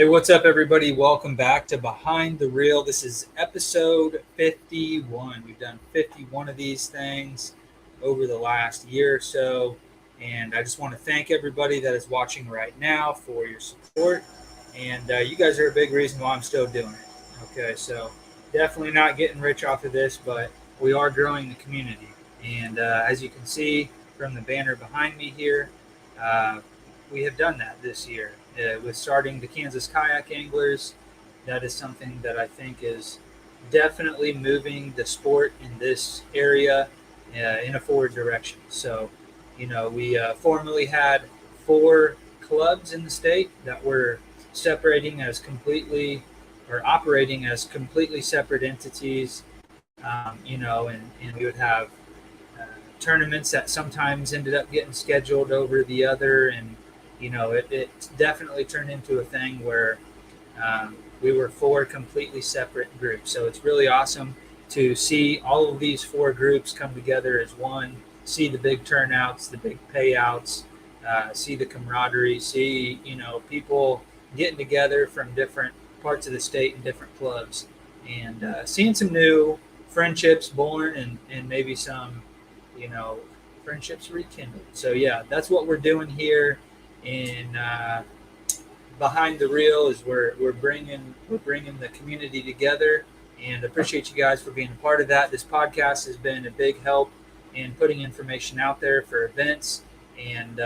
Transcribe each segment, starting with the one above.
Hey, what's up, everybody? Welcome back to Behind the Reel. This is episode 51. We've done 51 of these things over the last year or so. And I just want to thank everybody that is watching right now for your support. And you guys are a big reason why I'm still doing it. Okay, so definitely not getting rich off of this, but we are growing the community. And as you can see from the banner behind me here, uh, we have done that this year with starting the Kansas Kayak Anglers. That is something that I think is definitely moving the sport in this area in a forward direction. So, we formerly had 4 clubs in the state that were separating as completely or operating as completely separate entities, and we would have uh, tournaments that sometimes ended up getting scheduled over the other, and it definitely turned into a thing where we were 4 completely separate groups. So it's really awesome to see all of these 4 groups come together as one, see the big turnouts, the big payouts, see the camaraderie, see people getting together from different parts of the state and different clubs, and seeing some new friendships born, and maybe some you know friendships rekindled. So yeah, that's what we're doing here in Behind the Reel. Is we're bringing the community together, and appreciate you guys for being a part of that. This podcast has been a big help in putting information out there for events, and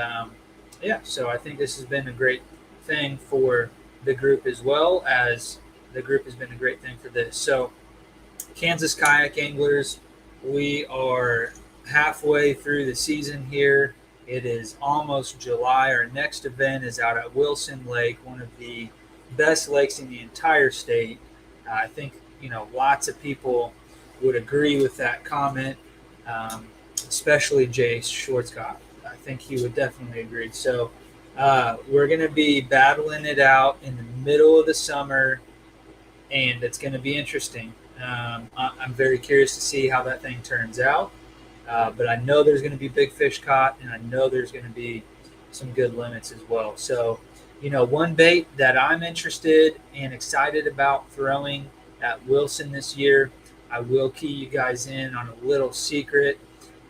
yeah, so I think this has been a great thing for the group, as well as the group has been a great thing for this. So Kansas Kayak Anglers, we are halfway through the season here. It is almost July. Our next event is out at Wilson Lake, one of the best lakes in the entire state. I think lots of people would agree with that comment, especially Jay Schwartzkopf. I think he would definitely agree. So we're going to be battling it out in the middle of the summer, and it's going to be interesting. I'm very curious to see how that thing turns out. But I know there's going to be big fish caught, and I know there's going to be some good limits as well. So, one bait that I'm interested and excited about throwing at Wilson this year, I will key you guys in on a little secret.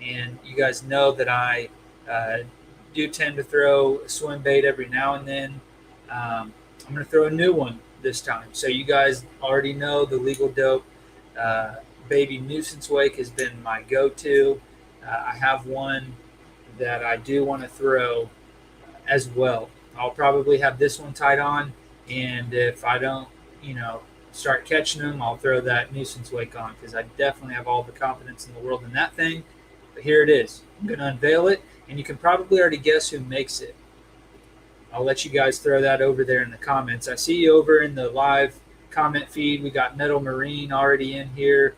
And you guys know that I do tend to throw a swim bait every now and then. I'm going to throw a new one this time. So you guys already know the Legal Dope baby nuisance wake has been my go-to. I have one that I do want to throw as well. I'll probably have this one tied on, and if I don't, start catching them, I'll throw that nuisance wake on, because I definitely have all the confidence in the world in that thing. But here it is. I'm going to unveil it, and you can probably already guess who makes it. I'll let you guys throw that over there in the comments. I see you over in the live comment feed. We got Metal Marine already in here,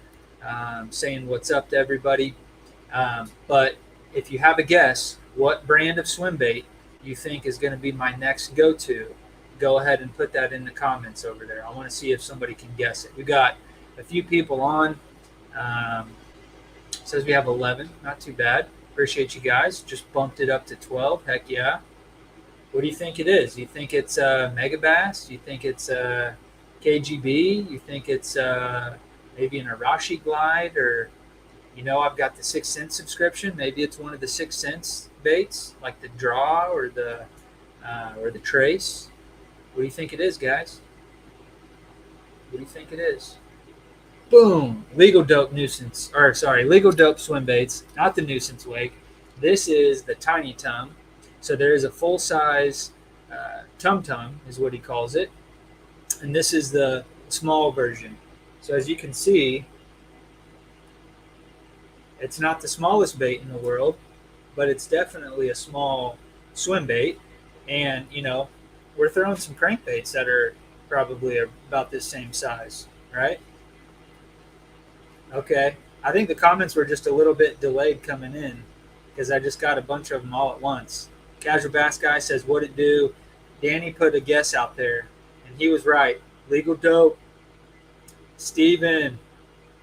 saying what's up to everybody. But if you have a guess what brand of swim bait you think is going to be my next go-to, go ahead and put that in the comments over there. I want to see if somebody can guess it. We got a few people on. Says we have 11. Not too bad. Appreciate you guys. Just bumped it up to 12. Heck yeah. What do you think it is? You think it's Mega Bass? You think it's KGB? You think it's maybe an Arashi Glide? Or, I've got the 6 Sense subscription. Maybe it's one of the 6 Sense baits, like the Draw or the Trace. What do you think it is, guys? What do you think it is? Boom! Legal Dope swim baits, not the nuisance wake. This is the Tiny Tum. So there is a full-size Tum Tum, is what he calls it, and this is the small version. So as you can see, it's not the smallest bait in the world, but it's definitely a small swim bait. And we're throwing some crankbaits that are probably about this same size, right? Okay. I think the comments were just a little bit delayed coming in, because I just got a bunch of them all at once. Casual Bass Guy says, what it do? Danny put a guess out there, and he was right. Legal Dope. Steven,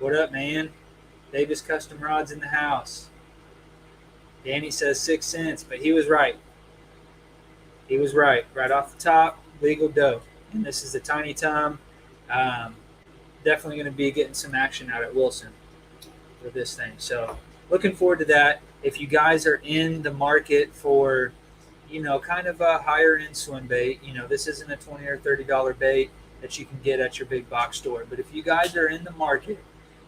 what up, man? Davis Custom Rods in the house. Danny says 6 cents, but he was right. He was right. Right off the top, Legal Dope. and this is the Tiny Tom. Um, Definitely going to be getting some action out at Wilson with this thing. So looking forward to that. If you guys are in the market for, kind of a higher end swim bait, this isn't a $20 or $30 bait that you can get at your big box store. But if you guys are in the market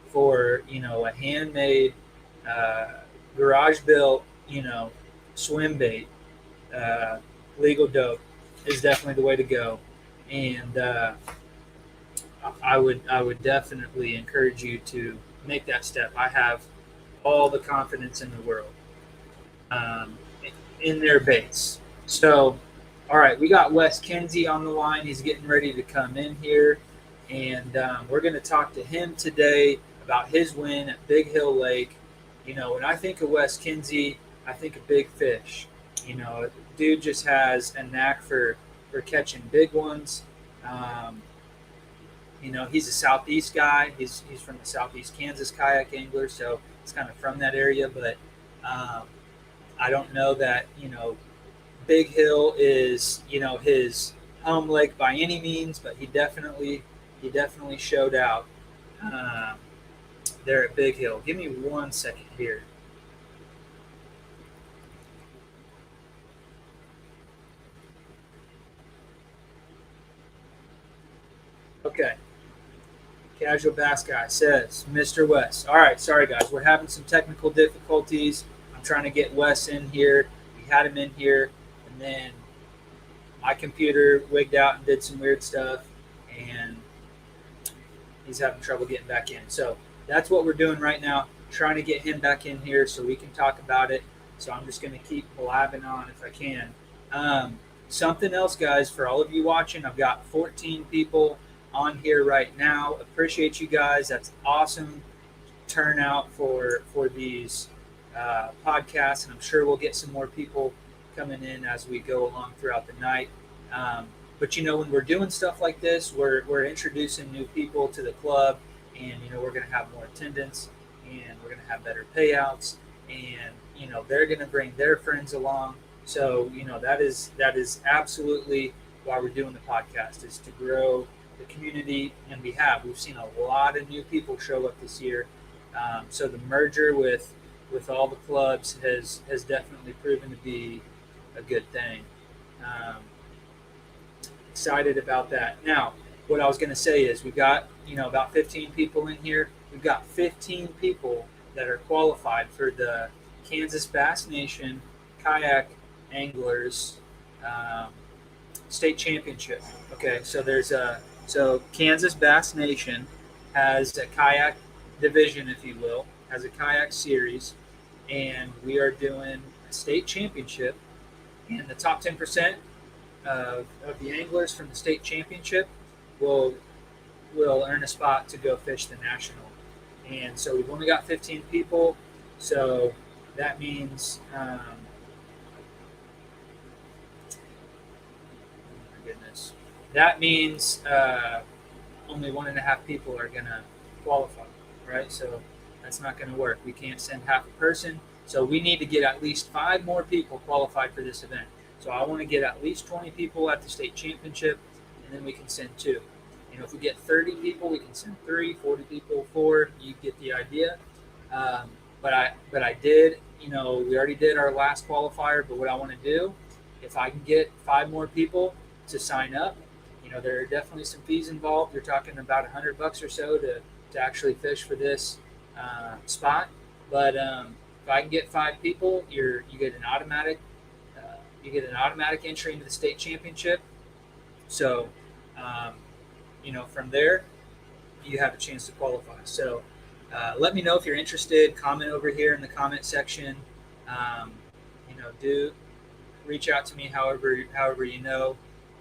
for, a handmade, garage built, swim bait, legal dope is definitely the way to go. And I would definitely encourage you to make that step. I have all the confidence in the world um, in their baits. So, all right, we got Wes Kinzie on the line. He's getting ready to come in here, and we're going to talk to him today about his win at Big Hill Lake. When I think of Wes Kinzie, I think of big fish. Dude just has a knack for catching big ones. Um, he's a Southeast guy. He's from the Southeast Kansas Kayak Anglers, so it's kind of from that area. But I don't know that Big Hill is his home lake by any means, but he definitely showed out there at Big Hill. Give me 1 second here. Okay. Casual Bass Guy says, Mr. Wes. All right, sorry guys, we're having some technical difficulties. I'm trying to get Wes in here. We had him in here, and then my computer wigged out and did some weird stuff, and he's having trouble getting back in. So that's what we're doing right now, trying to get him back in here so we can talk about it. So I'm just going to keep blabbing on if I can. Something else, guys, for all of you watching, I've got 14 people on here right now. Appreciate you guys. That's awesome turnout for these podcasts, and I'm sure we'll get some more people coming in as we go along throughout the night. But when we're doing stuff like this, we're introducing new people to the club, and we're going to have more attendance, and we're going to have better payouts, and they're going to bring their friends along. So that is absolutely why we're doing the podcast, is to grow the community, and we've seen a lot of new people show up this year. So the merger with all the clubs has definitely proven to be a good thing. Excited about that. Now, what I was going to say is we've got about 15 people in here. We've got 15 people that are qualified for the Kansas Bass Nation Kayak Anglers State Championship. Okay, so Kansas Bass Nation has a kayak division, if you will, has a kayak series, and we are doing a state championship, and the top 10% of the anglers from the state championship will earn a spot to go fish the national. And so we've only got 15 people, so that means only 1.5 people are going to qualify, right? So that's not going to work. We can't send half a person. So we need to get at least 5 more people qualified for this event. So I want to get at least 20 people at the state championship, and then we can send 2. If we get 30 people, we can send 3, 40 people, 4. You get the idea. But I did, we already did our last qualifier, but what I want to do, if I can get 5 more people to sign up, there are definitely some fees involved. You're talking about $100 or so to actually fish for this spot. But if I can get 5 people, you get an automatic entry into the state championship. So, from there, you have a chance to qualify. So, let me know if you're interested. Comment over here in the comment section. Do reach out to me however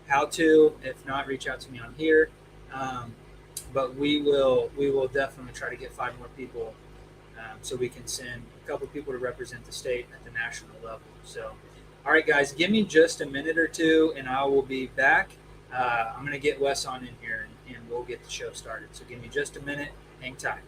how to. If not, reach out to me on here. But we will definitely try to get 5 more people, so we can send a couple people to represent the state at the national level. So, all right, guys, give me just a minute or two, and I will be back. I'm going to get Wes on in here, and we'll get the show started. So give me just a minute. Hang tight.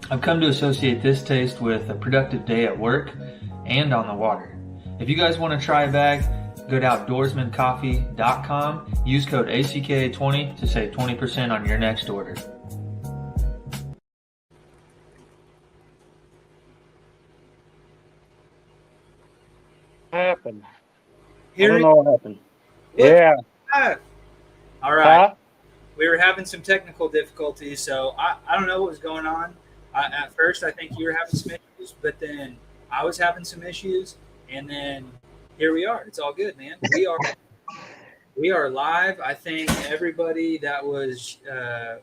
I've come to associate this taste with a productive day at work and on the water. If you guys want to try a bag, go to outdoorsmancoffee.com, use code ACKA20 to save 20% on your next order. Happened. Here I don't know what happened. Yeah. All right. Huh? We were having some technical difficulties, so I don't know what was going on. At first, I think you were having some issues, but then I was having some issues, and then here we are. It's all good, man. We are live. I think everybody that was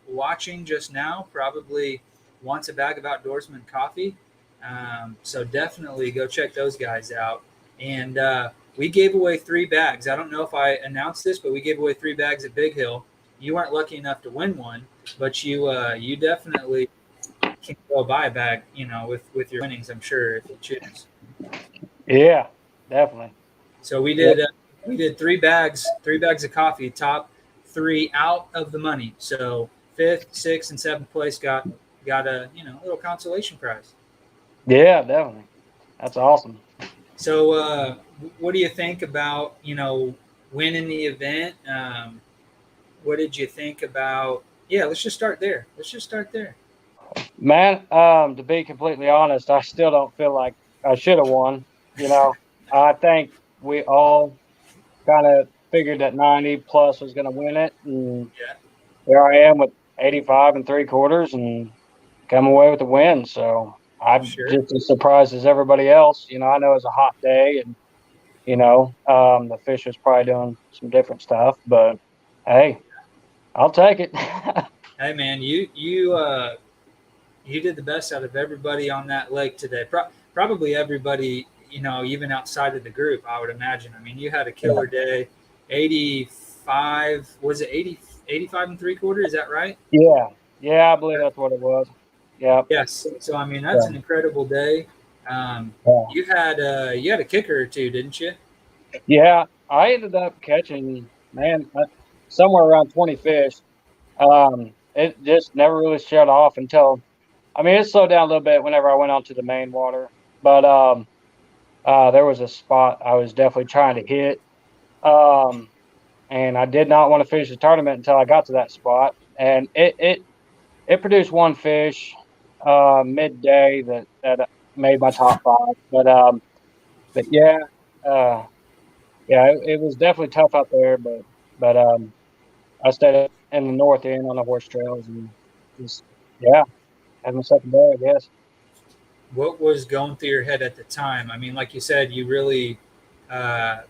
watching just now probably wants a bag of Outdoorsman coffee. So definitely go check those guys out. And we gave away 3 bags. I don't know if I announced this, but we gave away 3 bags at Big Hill. You weren't lucky enough to win one, but you definitely can go buy a bag, with your winnings, I'm sure, if you choose. Yeah, definitely. So we did 3 bags of coffee, top 3 out of the money. So 5th, 6th, and 7th place got a little consolation prize. Yeah, definitely. That's awesome. So what do you think about winning the event? What did you think about? Yeah, let's just start there. Man, to be completely honest, I still don't feel like I should have won. I think we all kind of figured that 90 plus was going to win it, and Yeah. here I am with 85 and 3/4 and come away with the win. So I'm Sure. just as surprised as everybody else. I know it's a hot day, and the fish was probably doing some different stuff, but hey, I'll take it. Hey man, you did the best out of everybody on that lake today. Probably everybody, even outside of the group, I would imagine. I mean, you had a killer day. 85, was it 80, 85 and 3/4? Is that right? Yeah, I believe that's what it was. Yeah, Yes. So I mean, that's an incredible day. You had a kicker or two, didn't you? yeah. I ended up catching, man, somewhere around 20 fish. It just never really shut off until, I mean, it slowed down a little bit whenever I went onto the main water, but there was a spot I was definitely trying to hit. Um, and I did not want to finish the tournament until I got to that spot, and it produced one fish midday that made my top 5. But yeah, uh, yeah, it was definitely tough out there. But I stayed in the north end on the horse trails and just had my second day, I guess. What was going through your head at the time? I mean, like you said, you really uh,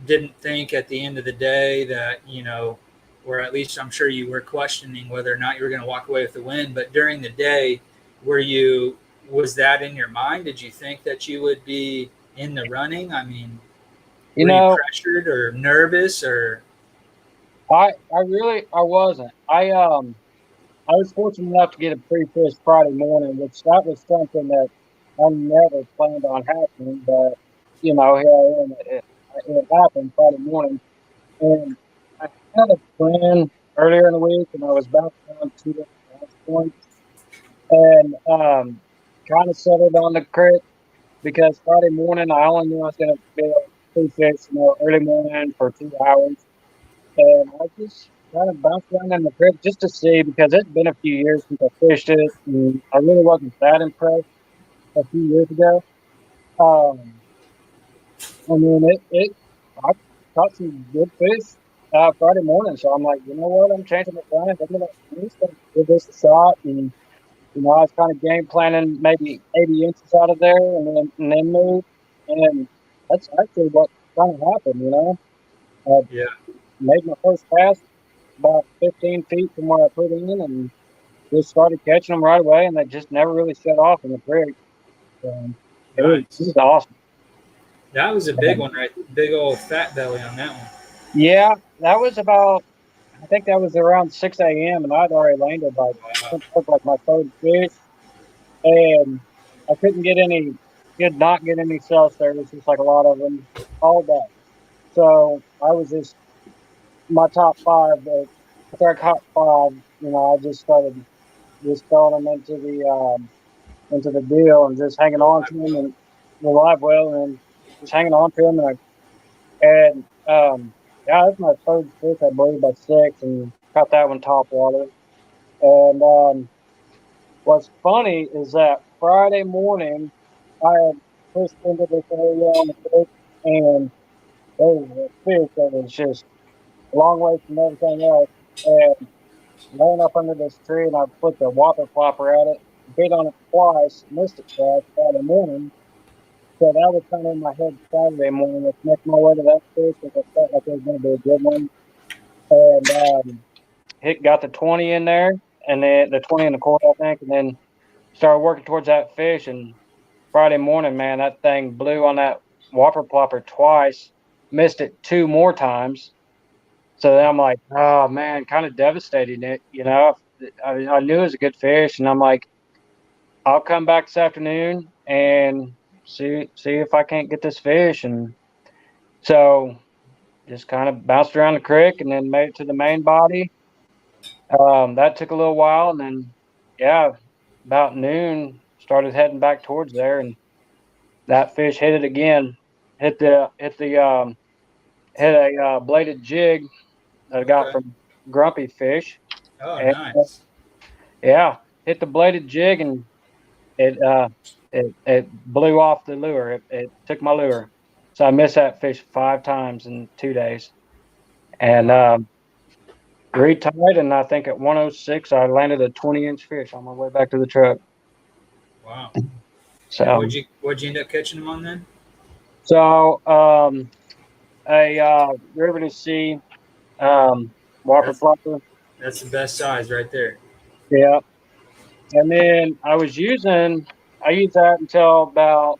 didn't think at the end of the day that, or at least I'm sure you were questioning whether or not you were going to walk away with the win. But during the day, was that in your mind? Did you think that you would be in the running? I mean, You were you know, pressured or nervous or? I wasn't. I was fortunate enough to get a pre-fish Friday morning, which that was something that I never planned on happening. But here I am. It happened Friday morning, and I had a plan earlier in the week, and I was bouncing on 2 different launch points, and kind of settled on the creek because Friday morning I only knew I was going to be able to pre-fish, early morning for 2 hours. And I just kind of bounced around in the creek just to see because it's been a few years since I fished it, and I really wasn't that impressed a few years ago. Um, I mean, I caught some good fish Friday morning, so I'm like, you know what? I'm changing my plans. I'm just gonna give this a shot, and I was kind of game planning maybe 80 inches out of there, and then move, and that's actually what kind of happened. I Yeah. made my first cast about 15 feet from where I put in, and just started catching them right away, and they just never really shut off in the creek. So it was Nice. awesome. That was a big one, right? Big old fat belly on that one. Yeah, that was about, I think that was around 6 a.m., and I'd already landed like my third fish, and I could not get any cell service, just like a lot of them, all day. So I was just, my top 5, after I caught 5, I just started just throwing them into the into the deal and just hanging on to him and the live well and just hanging on to him. Yeah, that's my third fish, I believe, by 6, and caught that one top water. And what's funny is that Friday morning, I had pushed into this area on the creek, and there was a fish that was just a long way from everything else. And laying up under this tree, and I flicked a whopper flopper at it, bit on it twice, missed it twice Friday morning. So that was kind of in my head Saturday morning. Let's make my way to that fish because I felt like it was going to be a good one. And got the 20 in there, and then the 20 in the quarter, I think, and then started working towards that fish. And Friday morning, man, that thing blew on that whopper plopper twice, missed it 2 more times. So then I'm like, oh man, kind of devastating it. I knew it was a good fish, and I'm like, I'll come back this afternoon and see if I can't get this fish. And so just kind of bounced around the creek and then made it to the main body. That took a little while, and then yeah, about noon started heading back towards there, and that fish hit it again. Hit a bladed jig that I got Okay. from Grumpy Fish. Oh, And nice. yeah, hit the bladed jig, and it it blew off the lure. It took my lure, so I missed that fish 5 times in 2 days, and retied. And I think at 106, I landed a 20-inch fish on my way back to the truck. Wow. And So what'd you end up catching them on then? so a river to sea whopper That's flopper. that's the best size right there. Yeah, and then I used that until about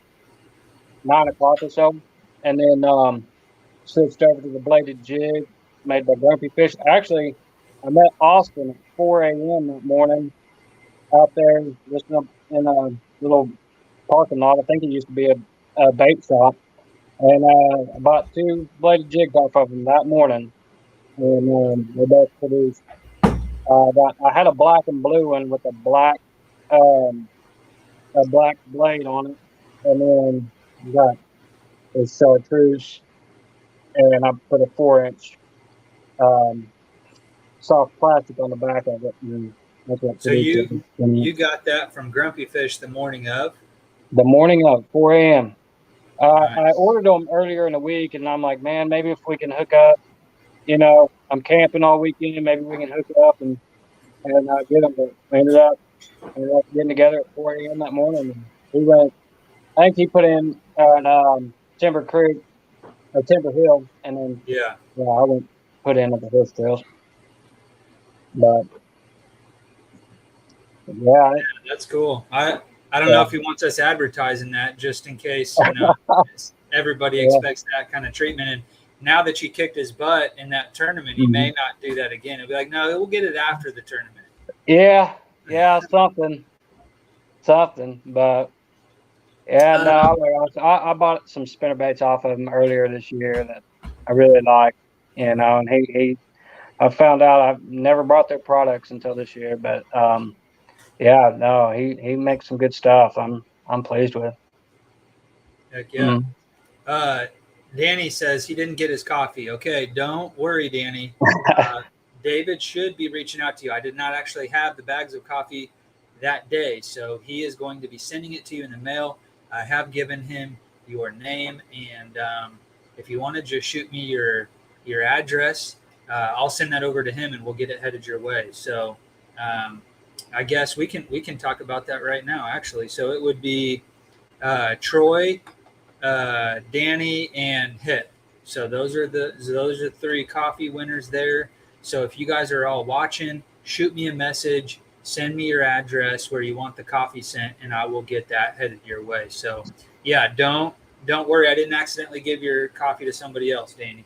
9 o'clock or so, and then switched over to the bladed jig made by Grumpy Fish. Actually, I met Austin at 4 a.m. that morning out there just in a little parking lot. I think it used to be a bait shop. And I bought 2 bladed jigs off of them that morning. And they both produced. I had a black and blue one with um, a black blade on it. And then got a chartreuse, and I put a 4-inch um, soft plastic on the back of it, and that's what So produced it. And you got that from Grumpy Fish the morning of? the morning of 4 a.m. I Nice. ordered them earlier in the week, and I'm like, man, maybe if we can hook up, I'm camping all weekend, maybe we can hook up and get them. But we ended up getting together at 4 a.m. that morning. And we went. I think he put in at Timber Creek or Timber Hill, and then Yeah. I went put in at the Horse Trails. But yeah, That's cool. I don't know if he wants us advertising that just in case, everybody yeah. expects that kind of treatment. And now that you kicked his butt in that tournament, he may not do that again. He'll be like, no, we'll get it after the tournament. Yeah, something. But yeah, no, I bought some spinner baits off of him earlier this year that I really like, and I found out I've never bought their products until this year, but yeah, no, he makes some good stuff. I'm pleased with. Heck yeah. Danny says he didn't get his coffee. Okay, don't worry, Danny. David should be reaching out to you. I did not actually have the bags of coffee that day, so he is going to be sending it to you in the mail. I have given him your name, and if you want to just shoot me your address, I'll send that over to him, and we'll get it headed your way. So I guess we can talk about that right now, actually. So it would be Troy, Danny, and Hip. So those are 3 coffee winners there. So if you guys are all watching, shoot me a message, send me your address where you want the coffee sent, and I will get that headed your way. So yeah, don't worry. I didn't accidentally give your coffee to somebody else, Danny.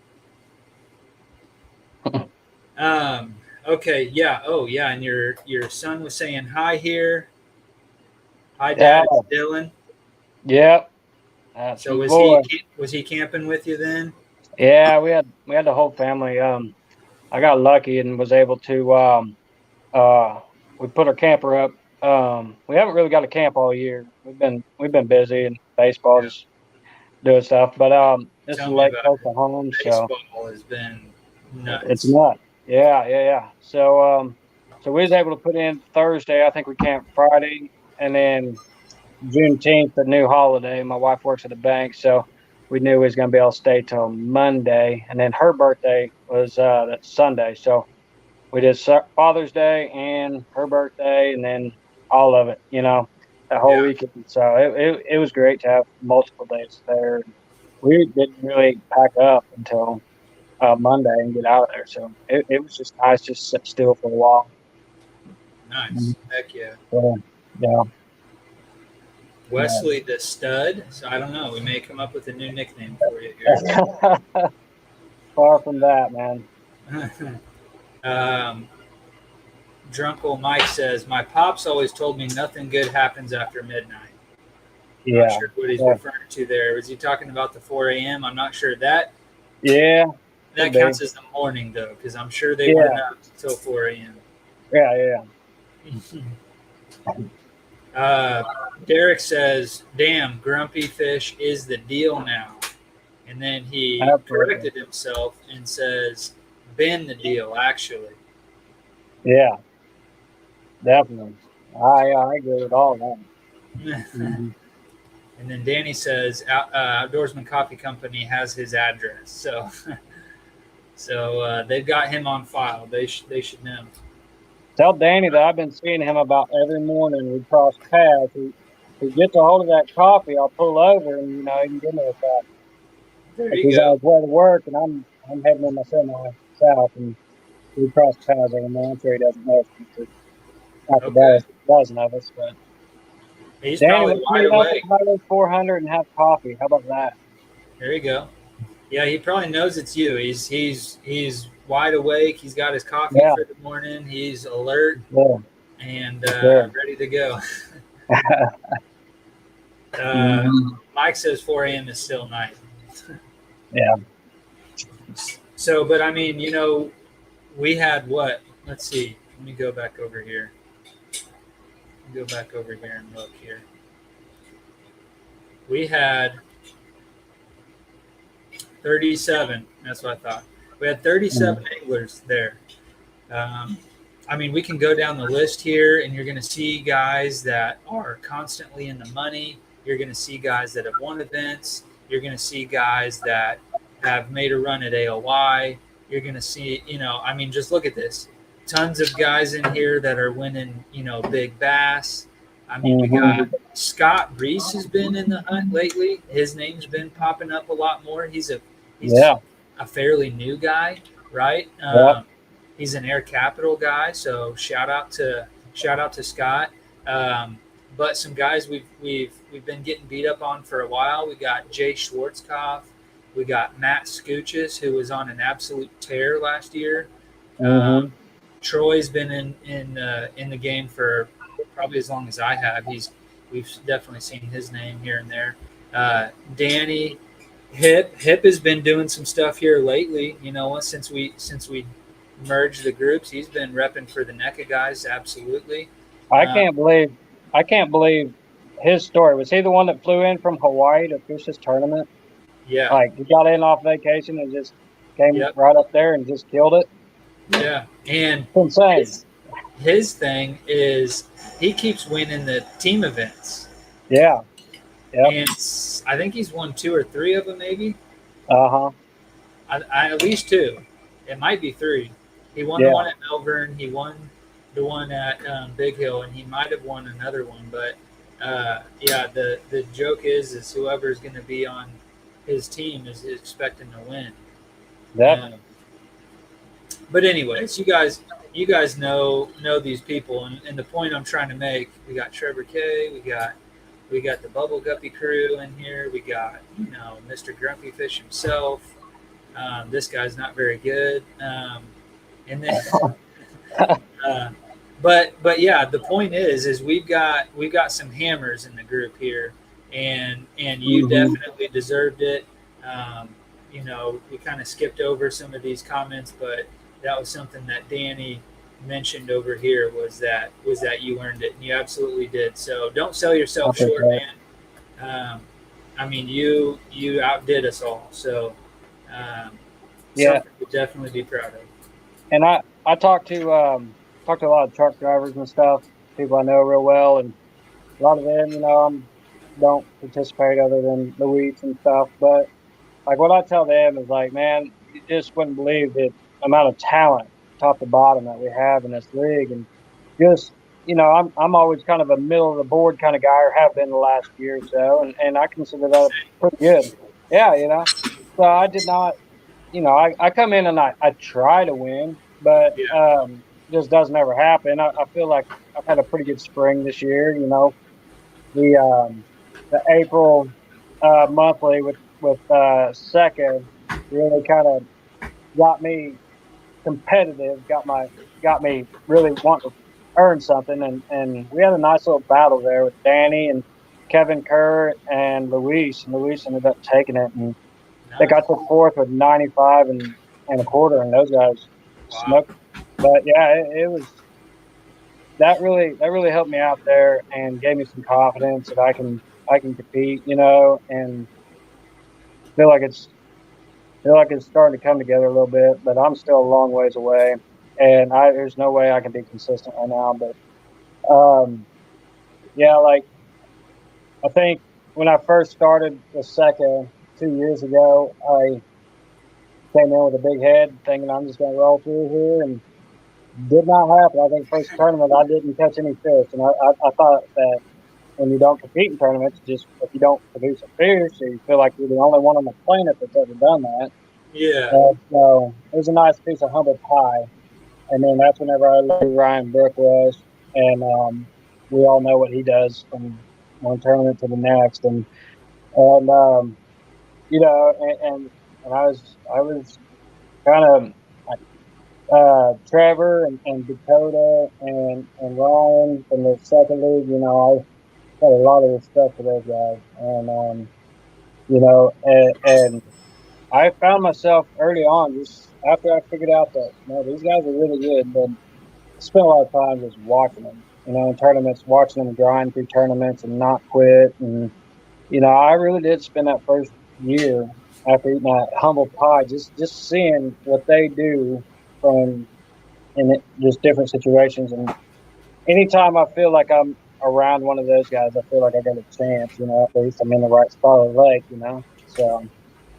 Okay, yeah. Oh yeah, and your son was saying hi here. Hi, Dad. It's Dylan. Yep. So was he camping with you then? Yeah, we had the whole family. I got lucky and was able to we put our camper up we haven't really got to camp all year. We've been busy and baseball, Yeah. just doing stuff. But this is Tell me lake about close it. to home, so Baseball has been it's nuts. nuts. Yeah. So we was able to put in Thursday. I think we camped Friday, and then Juneteenth, the new holiday. My wife works at the bank, so we knew we was gonna be able to stay till Monday, and then her birthday was that Sunday. So we did Father's Day and her birthday, and then all of it, that whole Yeah. weekend. So it was great to have multiple days there. We didn't really pack up until Monday and get out of there. So it was just nice just to sit still for a while. Nice. Heck yeah. So, yeah. Wesley the Stud. So I don't know. We may come up with a new nickname for you here. Far from that, man. Drunkle Mike says, "My pops always told me nothing good happens after midnight." Yeah. Not sure what he's referring to there. Was he talking about the 4 a.m.? I'm not sure. That Yeah. counts as the morning, though, because I'm sure they weren't up until 4 a.m. Yeah. Derek says, "Damn, grumpy fish is the deal now." And then he corrected himself and says, "Been the deal, actually." Yeah, definitely. I agree with all that. And then Danny says, Outdoorsman Coffee Company has his address. So they've got him on file. They should know. Tell Danny that I've been seeing him about every morning. We cross paths. He gets a hold of that coffee. I'll pull over and he can give me a cup. There you He's go. on his way to work, and I'm heading in my semi south, and we cross paths every morning. I'm sure he doesn't know it. Not a dozen of us, but he's Danny, probably let's wide meet up awake. at Highway 400 and have coffee. How about that? There you go. Yeah, he probably knows it's you. He's wide awake. He's got his coffee for the morning. He's alert and ready to go. Mike says 4 a.m. is still night. Yeah. So, but I mean, we had what? Let's see. Let me go back over here. Go back over here and look here. We had 37. That's what I thought. We had 37 anglers there. I mean, we can go down the list here, and you're going to see guys that are constantly in the money. You're going to see guys that have won events. You're going to see guys that have made a run at AOY. You're going to see, I mean, just look at this. Tons of guys in here that are winning, big bass. I mean, we got Scott Reese has been in the hunt lately. His name's been popping up a lot more. He's a fairly new guy, right? He's an Air Capital guy, so shout out to Scott. But some guys we've been getting beat up on for a while. We got Jay Schwartzkopf. We got Matt Scuchis, who was on an absolute tear last year. Troy's been in the game for probably as long as I have. We've definitely seen his name here and there. Danny Hip has been doing some stuff here lately. Since we merged the groups, he's been repping for the NECA guys. Absolutely. I can't believe his story. Was he the one that flew in from Hawaii to fish this tournament? Yeah. Like he got in off vacation and just came right up there and just killed it. Yeah, and it's insane. His thing is he keeps winning the team events. Yeah. And I think he's won 2 or 3 of them, maybe. At least 2. It might be 3. He won the one at Melbourne. He won the one at Big Hill, and he might have won another one. But the joke is whoever's going to be on his team is expecting to win. Yeah. But anyways, you guys know these people, and the point I'm trying to make, we got Trevor K, we got the Bubble Guppy crew in here, we got Mr. Grumpy Fish himself. This guy's not very good, and then but yeah, the point is we've got some hammers in the group here, and you definitely deserved it. We kind of skipped over some of these comments, but that was something that Danny mentioned over here was that you earned it, and you absolutely did. So don't sell yourself Okay, short, great. man. I mean, you outdid us all. So Yeah, something to definitely be proud of. and I talked to a lot of truck drivers and stuff, people I know real well, and a lot of them, don't participate other than the weeks and stuff. But like what I tell them is like, man, you just wouldn't believe the amount of talent top to bottom that we have in this league, and just I'm always kind of a middle of the board kind of guy, or have been the last year or so, and I consider that pretty good. Yeah, So I did not, I come in and I try to win, but Yeah. just doesn't ever happen. I feel like I've had a pretty good spring this year. The April monthly with SEKKA really kind of got me competitive, got me really wanting to earn something, and we had a nice little battle there with Danny and Kevin Kerr and Luis, and Luis ended up taking it, and I think I Nice. took fourth with 95 and a quarter, and those guys Wow. smoked. But yeah, it was that really helped me out there and gave me some confidence that I can compete, and feel like it's feel like it's starting to come together a little bit, but I'm still a long ways away, and there's no way I can be consistent right now. But yeah, like I think when I first started with SEKKA 2 years ago, I came in with a big head, thinking I'm just going to roll through here, and did not happen. I think first tournament I didn't catch any fish, and I thought that when you don't compete in tournaments, just if you don't produce a fish, or you feel like you're the only one on the planet that's ever done that. Yeah. So it was a nice piece of humble pie. And then that's whenever I learned who Ryan Brook was, and we all know what he does from one tournament to the next, and and I was kind of Trevor and Dakota and Ryan from the second league. I got a lot of respect for those guys, and I found myself early on, just after I figured out that these guys are really good, but I spent a lot of time just watching them, in tournaments, watching them grind through tournaments and not quit. And, I really did spend that first year after eating that humble pie, just seeing what they do from just different situations. And anytime I feel like I'm around one of those guys, I feel like I got a chance, at least I'm in the right spot of the lake. So,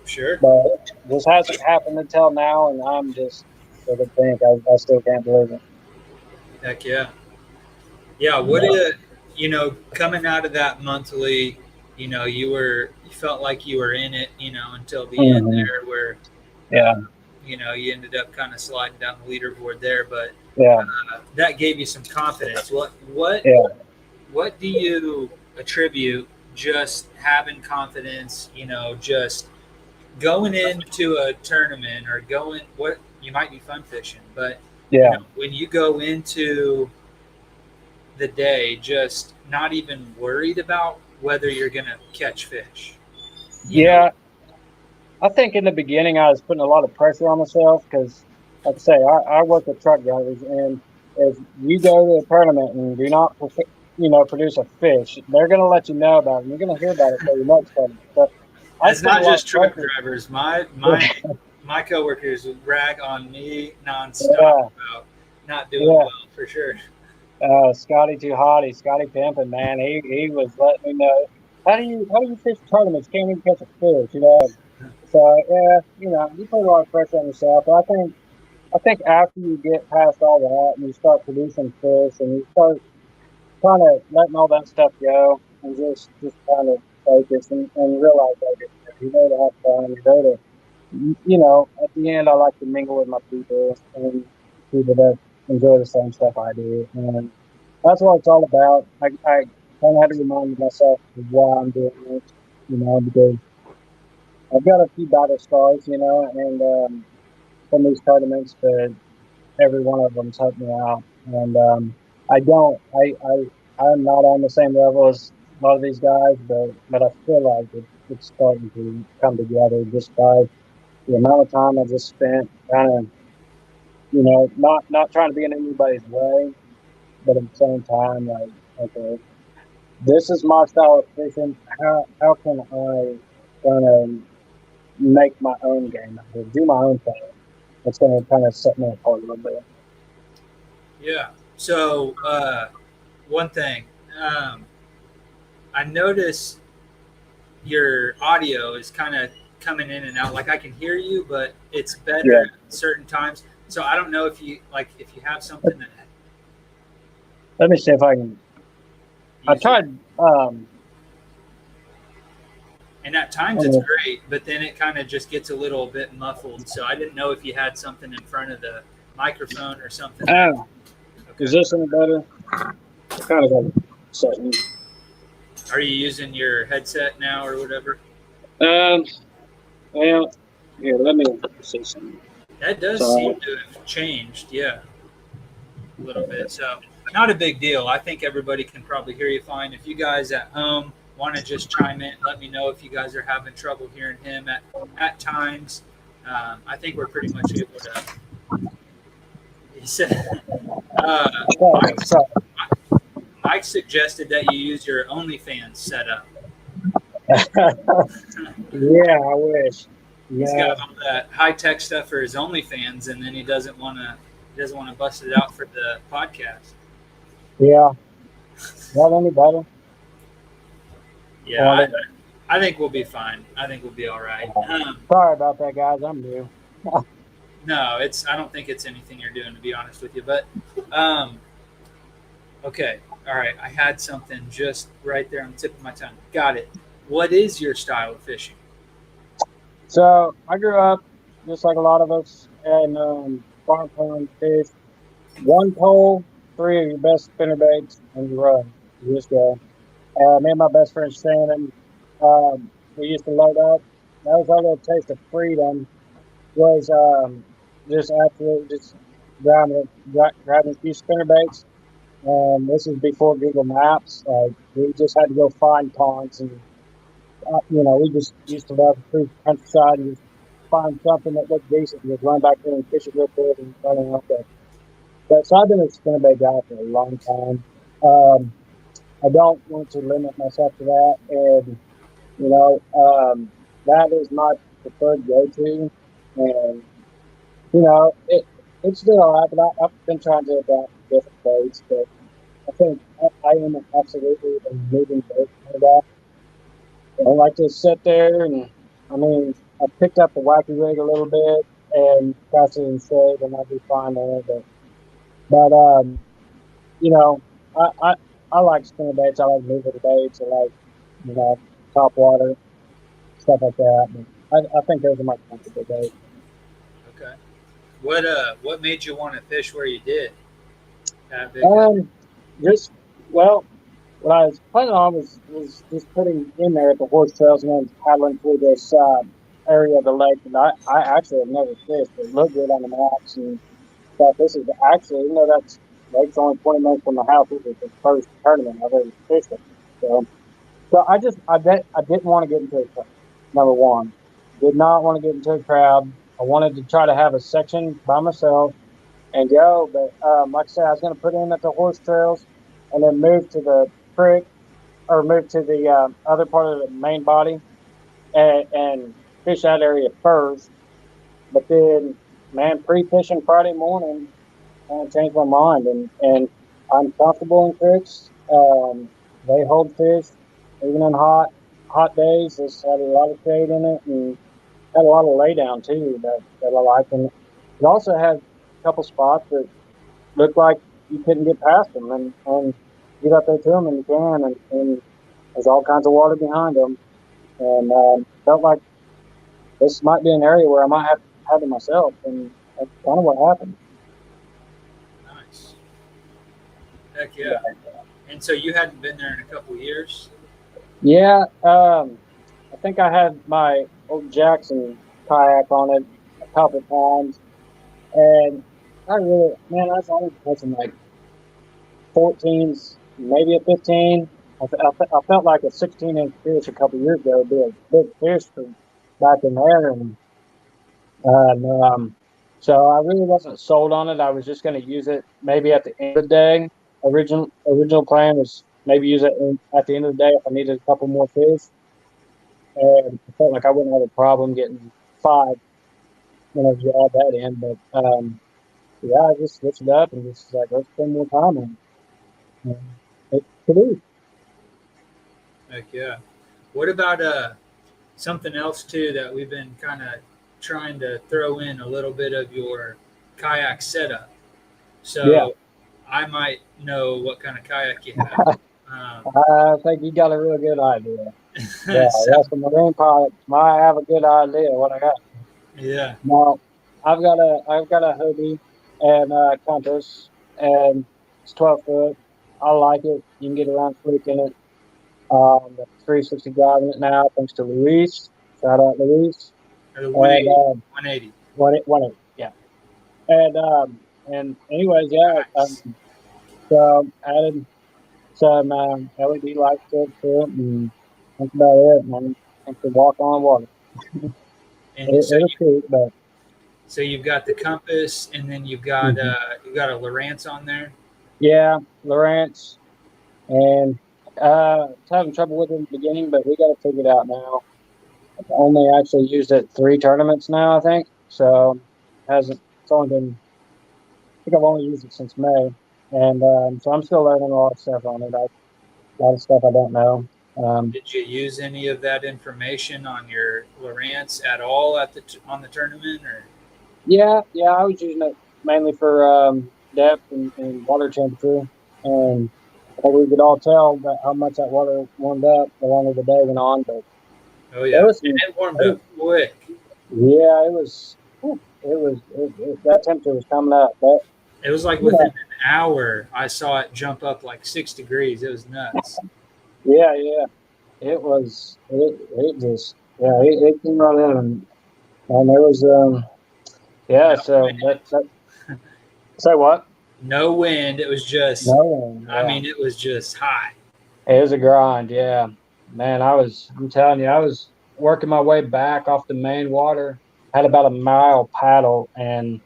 Sure. but this hasn't happened until now, and I'm just, I think I still can't believe it. Heck yeah. Yeah. Coming out of that monthly, you felt like you were in it, until the end Hmm. there, where Yeah, you ended up kind of sliding down the leaderboard there, but yeah, that gave you some confidence. yeah. What do you attribute just having confidence? Just going into a tournament or going what you might be fun fishing, but Yeah, when you go into the day, just not even worried about whether you're gonna catch fish. You know, yeah. I think in the beginning I was putting a lot of pressure on myself because, like I say, I work with truck drivers, and if you go to a tournament and do not, produce a fish, they're going to let you know about it. And you're going to hear about it for your next tournament. But I was it's putting a not lot of just truck pressure. drivers. My coworkers would rag on me nonstop Yeah, about not doing yeah. well for sure. Scotty Too Hottie, Scotty Pimpin, man, he was letting me know how do you fish tournaments? Can't even catch a fish. So yeah, you put a lot of pressure on yourself. But I think after you get past all that and you start producing fish and you start kind of letting all that stuff go and just kind of focus and realize that you're there to have fun. You're there to, at the end, I like to mingle with my people and people that enjoy the same stuff I do. And that's what it's all about. I kind of had to remind myself of why I'm doing this, because I've got a few battle scars, and from these tournaments, but every one of them's helped me out. And I don't, I'm not on the same level as a lot of these guys, but I feel like it's starting to come together just by the amount of time I just spent kind of, not trying to be in anybody's way, but at the same time, like, okay, this is my style of fishing. How can I kind of make my own game out here, do my own thing? It's going to kind of set me apart a little bit. Yeah. So one thing, I notice your audio is kind of coming in and out. Like I can hear you, but it's better at certain times. So I don't know if you have something that. Let me see if I can. I tried. And at times it's great, but then it kind of just gets a little bit muffled. So I didn't know if you had something in front of the microphone or something. Oh, okay. Is this any better? Kind of got setting. Are you using your headset now or whatever? Well, here, let me see something. That does seem to have changed, yeah, a little bit. So not a big deal. I think everybody can probably hear you fine. If you guys at home want to just chime in, let me know if you guys are having trouble hearing him at times. I think we're pretty much able to. He said, Mike suggested that you use your OnlyFans setup. Yeah, I wish. He's got all that high tech stuff for his OnlyFans, and then he doesn't want to bust it out for the podcast. Yeah. Not any better. Yeah, I think we'll be fine. I think we'll be all right. Sorry about that, guys. I'm new. No, I don't think it's anything you're doing, to be honest with you. But okay, all right. I had something just right there on the tip of my tongue. Got it. What is your style of fishing? So I grew up just like a lot of us in farm pond fish. One pole, 3 of your best spinner baits, and you run. You just go. Me and my best friend Shannon, we used to load up. That was our little taste of freedom. Was just absolutely just grabbing a few spinner baits. And this is before Google Maps. We just had to go find ponds, and we just used to love through the countryside and just find something that looked decent and just run back there and fish it real quick and running out there. So I've been a spinnerbait guy for a long time. I don't want to limit myself to that, and that is my preferred go-to. And it's still all right, but I've been trying to adapt to different baits. But I think I am absolutely a moving bait kind of guy. I like to sit there, and I picked up the wacky rig a little bit and cast it in shade, and I'll be fine there. But I like spinner baits. I like moving baits. I like top water stuff like that. But I think those are my comfortable baits. Okay. What made you want to fish where you did? What I was planning on was just putting in there at the horse trails and then paddling through this area of the lake. And I actually have never fished. It looked good on the maps and thought this is actually, even though that lake's only 20 minutes from the house, this is the first tournament I've ever fished it. So I didn't want to get into a crowd. Number one, did not want to get into a crowd. I wanted to try to have a section by myself and go. But like I said, I was going to put in at the horse trails and then move to the creek or move to the other part of the main body and fish that area first. But then, man, pre-fishing Friday morning kind of changed my mind, and I'm comfortable in creeks. They hold fish even on hot days. This had a lot of shade in it and had a lot of laydown too that I like. And it also had a couple spots that looked like you couldn't get past them, and get up there to them and you can, and there's all kinds of water behind them. And felt like this might be an area where I might have it myself, and that's kind of what happened. Nice. Heck yeah. And so you hadn't been there in a couple of years? Yeah. I think I had my old Jackson kayak on it a couple times, and I was only catching like 14s, maybe a 15. I felt like a 16-inch fish a couple years ago would be a big fish for back in there, and So I really wasn't sold on it. I was just going to use it maybe at the end of the day. Original plan was maybe use it at the end of the day if I needed a couple more fish. And I felt like I wouldn't have a problem getting 5 whenever you add that in. But yeah, I just switched it up and just like, let's spend more time on it. It's pretty. Heck yeah. What about something else too that we've been kind of trying to throw in a little bit of your kayak setup? Yeah. So I might know what kind of kayak you have. I think you got a real good idea. Yeah, So, that's the marine pilot might have a good idea what I got. yeah. Now, I've got a Hobie and compass, and it's 12 foot. I like it. You can get around quick in it. The 360 drive in it now, thanks to Luis. Shout out Luis. Or the And 180. 180. one eight, yeah. And anyways, yeah. Nice. So added some LED lights to it, and that's about it, man. And to walk on water. And It was cool, but so you've got the compass, and then you've got a Lowrance on there. yeah, Lawrence. And was having trouble with it in the beginning, but we got it figured out now. I've only actually used it 3 tournaments now, I think. So hasn't it's only been I think I've only used it since May. And so I'm still learning a lot of stuff on it. A lot of stuff I don't know. Did you use any of that information on your Lowrance at all at on the tournament, or? Yeah, I was using it mainly for depth and water temperature. And I think we could all tell that how much that water warmed up the longer the day went on. But Oh there yeah, was and it warmed up quick. yeah, it was. That temperature was coming up. But It was like yeah, within an hour, I saw it jump up like 6 degrees. It was nuts. yeah, it was. It just it came right in, and there was yeah. No So wind. that say what? No wind. It was just. No, I yeah, mean, it was just hot. it was a grind. Yeah, man, I'm telling you, I was working my way back off the main water. Had about a mile paddle, and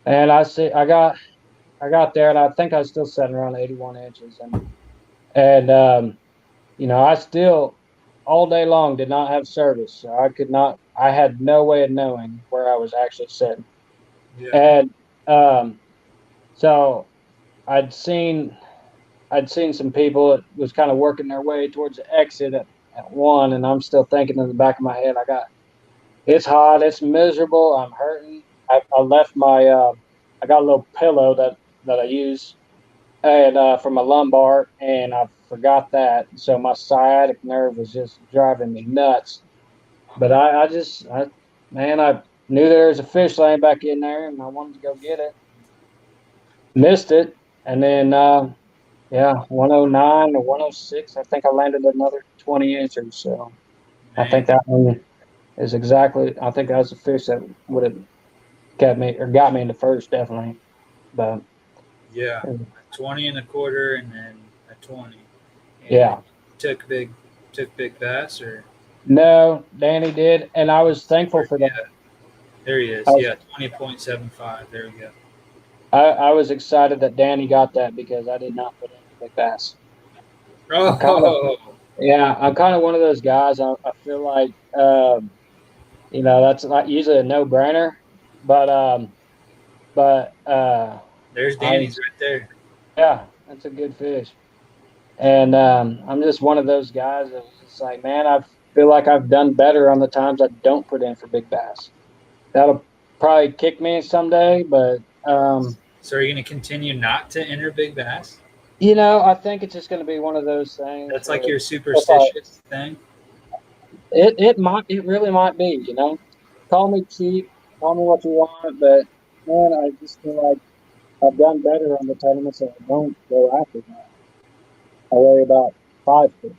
I got there, and I think I was still sitting around 81 inches, and I still all day long did not have service, so I had no way of knowing where I was actually sitting. Yeah. And so I'd seen I'd seen some people that was kind of working their way towards the exit at one, and I'm still thinking in the back of my head, it's hot, it's miserable, I'm hurting. I left I got a little pillow that I use and for my lumbar, and I forgot that. So my sciatic nerve was just driving me nuts. But I knew there was a fish laying back in there, and I wanted to go get it. Missed it, and then 109 or 106. I think I landed another 20 inches. So I Man. think that one is exactly. I think that was a fish that would have kept me or got me in the first, definitely. But Yeah. A 20 and a quarter, and then a 20. And yeah. took big, took big bass, or No, Danny did, and I was thankful for that. yeah, there he I is. was, Yeah, 20.75. There we go. I was excited that Danny got that because I did not put in a big bass. Oh, I'm kind of one of those guys. I feel like, that's not usually a no brainer, but, but, there's I Danny's was, right there. yeah, that's a good fish. And, I'm just one of those guys that was just like, man, I feel like I've done better on the times I don't put in for big bass. That'll probably kick me someday, but, So are you going to continue not to enter big bass? I think it's just going to be one of those things That's like where your if I, superstitious thing. it really might be, call me cheap, call me what you want, but man, I just feel like I've done better on the tournaments that I don't go after that. I worry about 5 fish.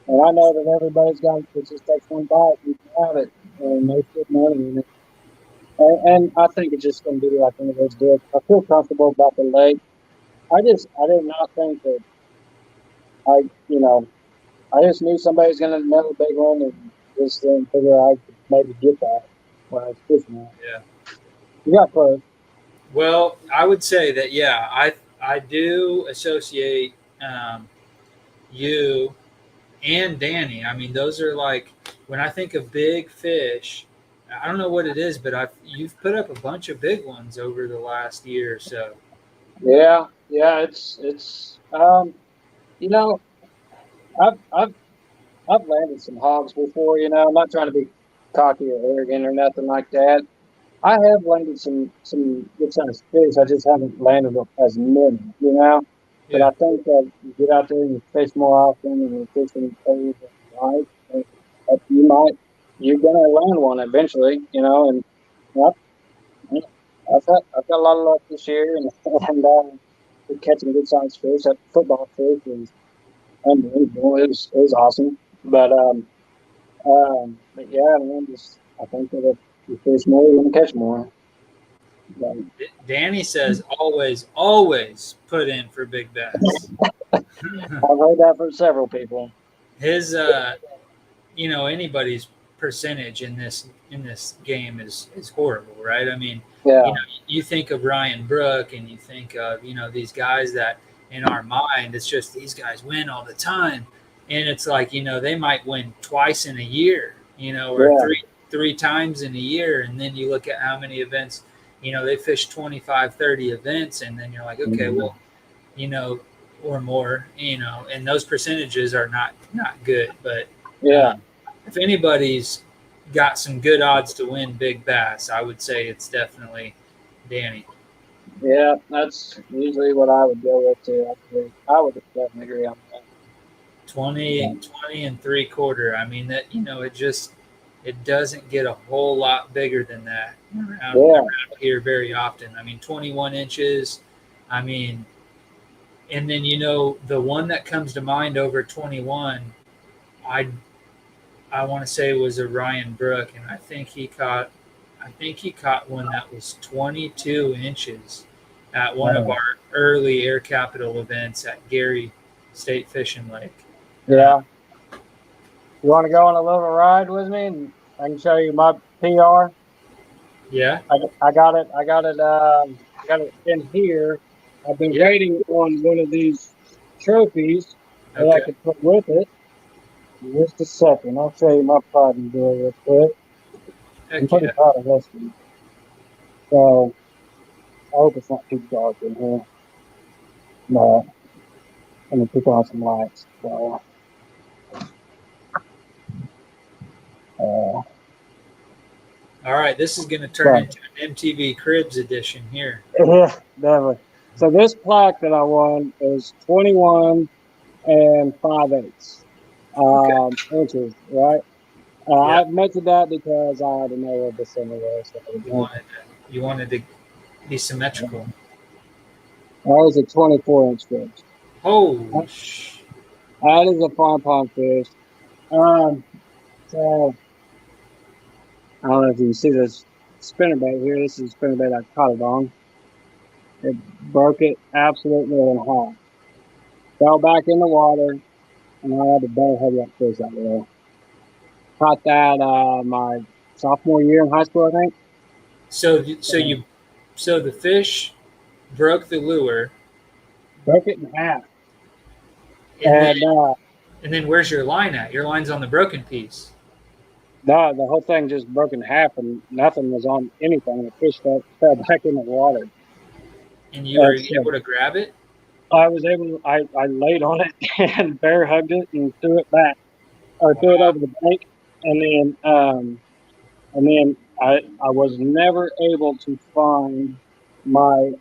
And I know that everybody's got it just takes one bite, you can have it, and there's good money in it. And I think it's just going to be like one of those deals. I feel comfortable about the lake. I did not think that I, you know, I just knew somebody's going to nail a big one and just didn't figure I could maybe get that when I was fishing it. Yeah. You got close. Well, I would say that yeah, I do associate you and Danny. I mean, those are like when I think of big fish. I don't know what it is, but you've put up a bunch of big ones over the last year or so. Yeah, yeah. It's you know, I've I've I've landed some hogs before. I'm not trying to be cocky or arrogant or nothing like that. I have landed some good sized fish. I just haven't landed as many. But Yeah, I think that you get out there and you fish more often and you fish in caves and right, you're gonna land one eventually. And I've got a lot of luck this year, and we're catching good sized fish. That football fish was unbelievable. It was awesome. But yeah, man, I think that if you fish more, you're gonna catch more. But, Danny says always put in for big bass. I've heard that from several people. His anybody's percentage in this game is horrible, right? I mean, Yeah, you think of Ryan Brook and you think of these guys that in our mind it's just these guys win all the time, and it's like they might win twice in a year, or yeah, three times in a year, and then you look at how many events, they fish 25, 30 events, and then you're like, okay, mhm, well, or more, and those percentages are not good, but uh, yeah, if anybody's got some good odds to win big bass, I would say it's definitely Danny. yeah. That's usually what I would go with too. I would definitely agree on that. 20, 20 and three quarter. I mean that it doesn't get a whole lot bigger than that Yeah, around here very often. I mean 21 inches. I mean, and then the one that comes to mind over 21. I I want to say was a Ryan Brook, and I think he caught one that was 22 inches at one of yeah, our early Air Capital events at Gary State Fishing Lake. Uh, yeah. You want to go on a little ride with me, and I can show you my PR. yeah, I got it. I got it. I got it in here. I've been yeah, waiting on one of these trophies that I okay, could put with it. Just a second. I'll show you my pride and joy real quick. I'm heck pretty yeah. proud of this one. So I hope it's not too dark in here. No, I'm gonna put on some lights. So uh, All right, this is going to turn but into an MTV Cribs edition here. yeah, definitely. So this plaque that I won is 21 and 5/8 Okay, inches, right? yeah, I mentioned that because I already know where the center was. So you wanted to be symmetrical. that was a 24-inch fish. Holy sh! That is a farm pond fish. Um, so I don't know if you can see this spinnerbait here. This is a spinnerbait I caught it on. It broke it absolutely in half. Fell back in the water, and I had to bear hug that fish out there. Caught that my sophomore year in high school, I think. So, So the fish broke the lure, broke it in half. and then And where's your line at? Your line's on the broken piece, the whole thing just broke in half, and nothing was on anything. The fish fell back in the water. and you were That's able to grab it. I was able to, I laid on it and bear hugged it and threw it back or threw it Wow. over the bank. And then I was never able to find my,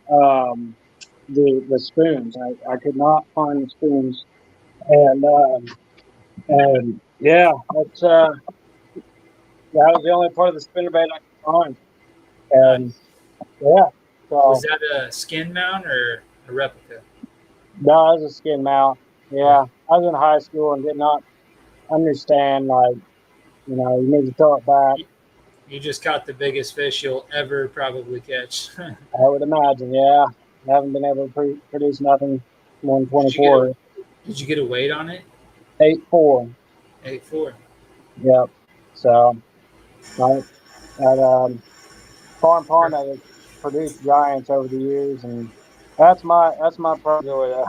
the spoons. I could not find the spoons. And yeah, that was the only part of the spinnerbait I could find. And yeah, Was so that a skin mount or a replica? that was a skin mount. Yeah, I was in high school and did not understand, like, you need to throw it back. You just caught the biggest fish you'll ever probably catch. I would imagine, yeah. I haven't been able to produce nothing more than Did you get a 24. Did you get a weight on it? 8.4. 8.4. Yep. So, right at Farm Pond, produced giants over the years, and that's my pride joy.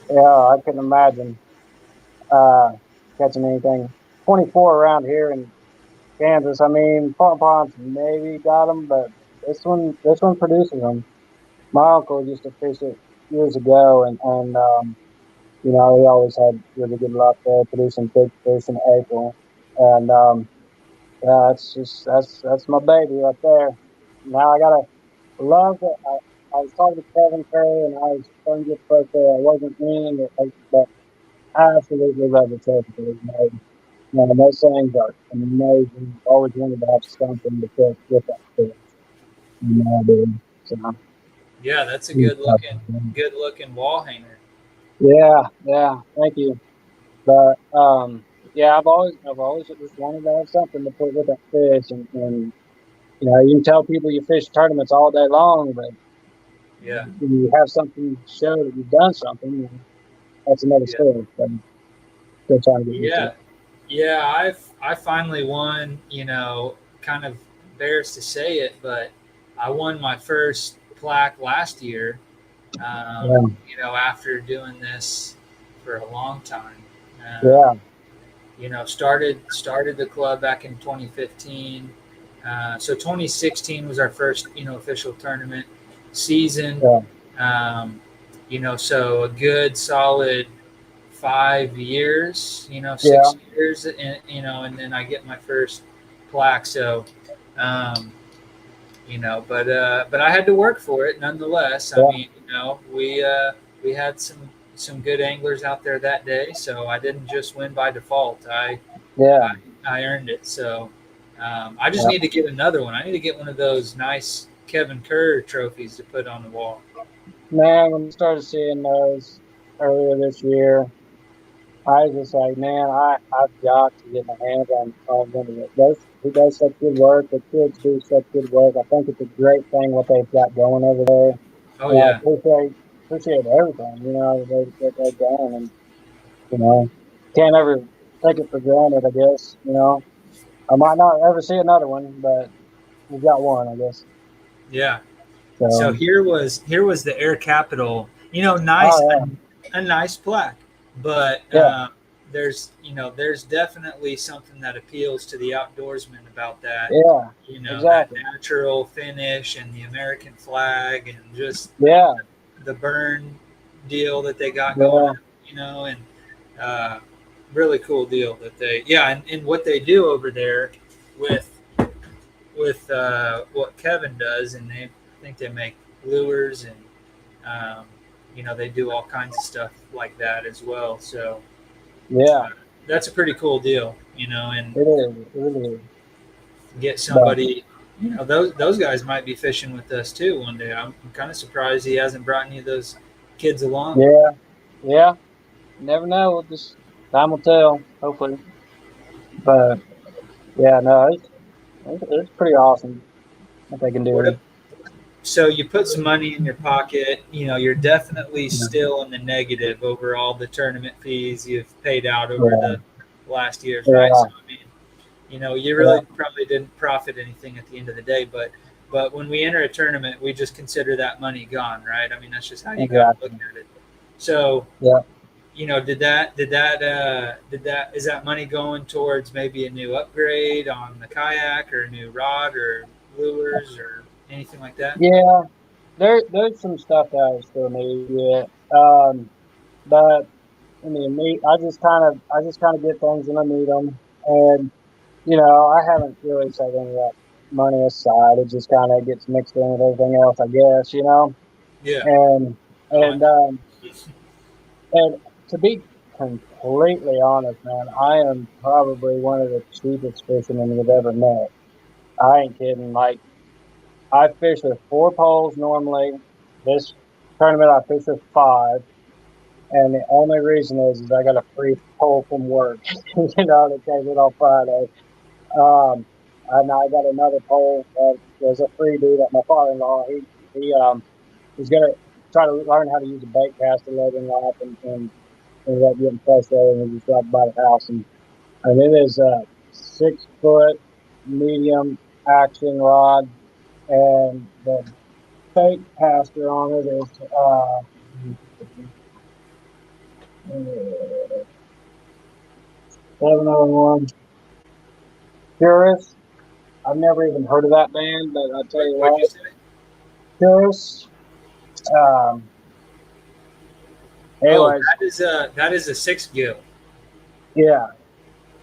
Yeah, I couldn't imagine uh, catching anything. 24 around here in Kansas. I mean, Farm Ponds maybe got them, but this one produces them. My uncle used to fish it years ago, and he always had really good luck there, producing big fish in April. And yeah, it's just that's my baby right there. Now I gotta love it. I was talking to Kevin Curry, and I was trying to get close there. I wasn't in it, but I absolutely love the trophy that he made. Man, those things are amazing. Always wanted to have something to put with that fish. Dude. So, Yeah, that's a good looking wall hanger. yeah, yeah. Thank you. But yeah, I've always just wanted to have something to put with that fish, and you can tell people you fish tournaments all day long, but Yeah, when you have something to show that you've done something, that's another yeah, story. But I'm still trying to get used to it. yeah, yeah. I finally won. Kind of embarrassed to say it, but I won my first plaque last year. Yeah, After doing this for a long time. yeah, Started the club back in 2015. So 2016 was our first official tournament season. yeah, So a good solid 5 years, yeah, 6 years, and then I get my first plaque. So, but I had to work for it nonetheless. I yeah, mean, we had some good anglers out there that day, so I didn't just win by default. yeah, I earned it. So I just yeah. need to get another one. I need to get one of those nice Kevin Kerr trophies to put on the wall. Man, when I started seeing those earlier this year, I was just like, man, I've got to get my hands on one of it. Those He does such good work. The kids do such good work. I think it's a great thing what they've got going over there. Oh And I yeah, appreciate everything, that they've done. And, you know, can't ever take it for granted, I guess. I might not ever see another one, but we've got one, I guess. yeah. So So, here was the Air Capital. Nice oh, a nice plaque, but yeah, there's definitely something that appeals to the outdoorsman about that. yeah, yeah, That exactly. natural finish and the American flag and just Yeah, the burn deal that they got going yeah, on. And uh, really cool deal that and what they do over there with what Kevin does, and I think they make lures and they do all kinds of stuff like that as well. So yeah, uh, that's a pretty cool deal, and it is. It really is. get But, somebody. Those guys might be fishing with us too one day. I'm kind of surprised he hasn't brought any of those kids along. yeah, yeah. You never know. Just time will tell. Hopefully, but yeah, no, it's pretty awesome what they can What do. if, so you put some money in your pocket. You're definitely Yeah, still in the negative over all the tournament fees you've paid out over yeah, the last years, right? yeah, So I mean, you yeah, really probably didn't profit anything at the end of the day, but when we enter a tournament, we just consider that money gone, right? I mean, that's just how you got to look exactly. at it. So, Yeah, did that is that money going towards maybe a new upgrade on the kayak or a new rod or lures or anything like that? yeah. There's some stuff that I still need. Yeah, but I mean, I just kind of get things when I need them, and I haven't really set any of that money aside. It just kind of gets mixed in with everything else, I guess. Yeah. And Oh, I and know. um, and to be completely honest, man, I am probably one of the cheapest fishermen you've ever met. I ain't kidding. Like, I fish with 4 poles normally. This tournament, I fish with 5. And the only reason is I got a free pole from work, that came in on Friday. Um, and I got another pole that was a freebie that my father-in-law, he's gonna try to learn how to use a bait caster later in life, and ended up getting frustrated and just got by the house. And it is a 6 foot medium action rod. and the fake caster on it is 701 Purist. I've never even heard of that band, but I'll tell you What'd you what, say? Purist. Um, Oh, anyways, that is a 6 gill. yeah.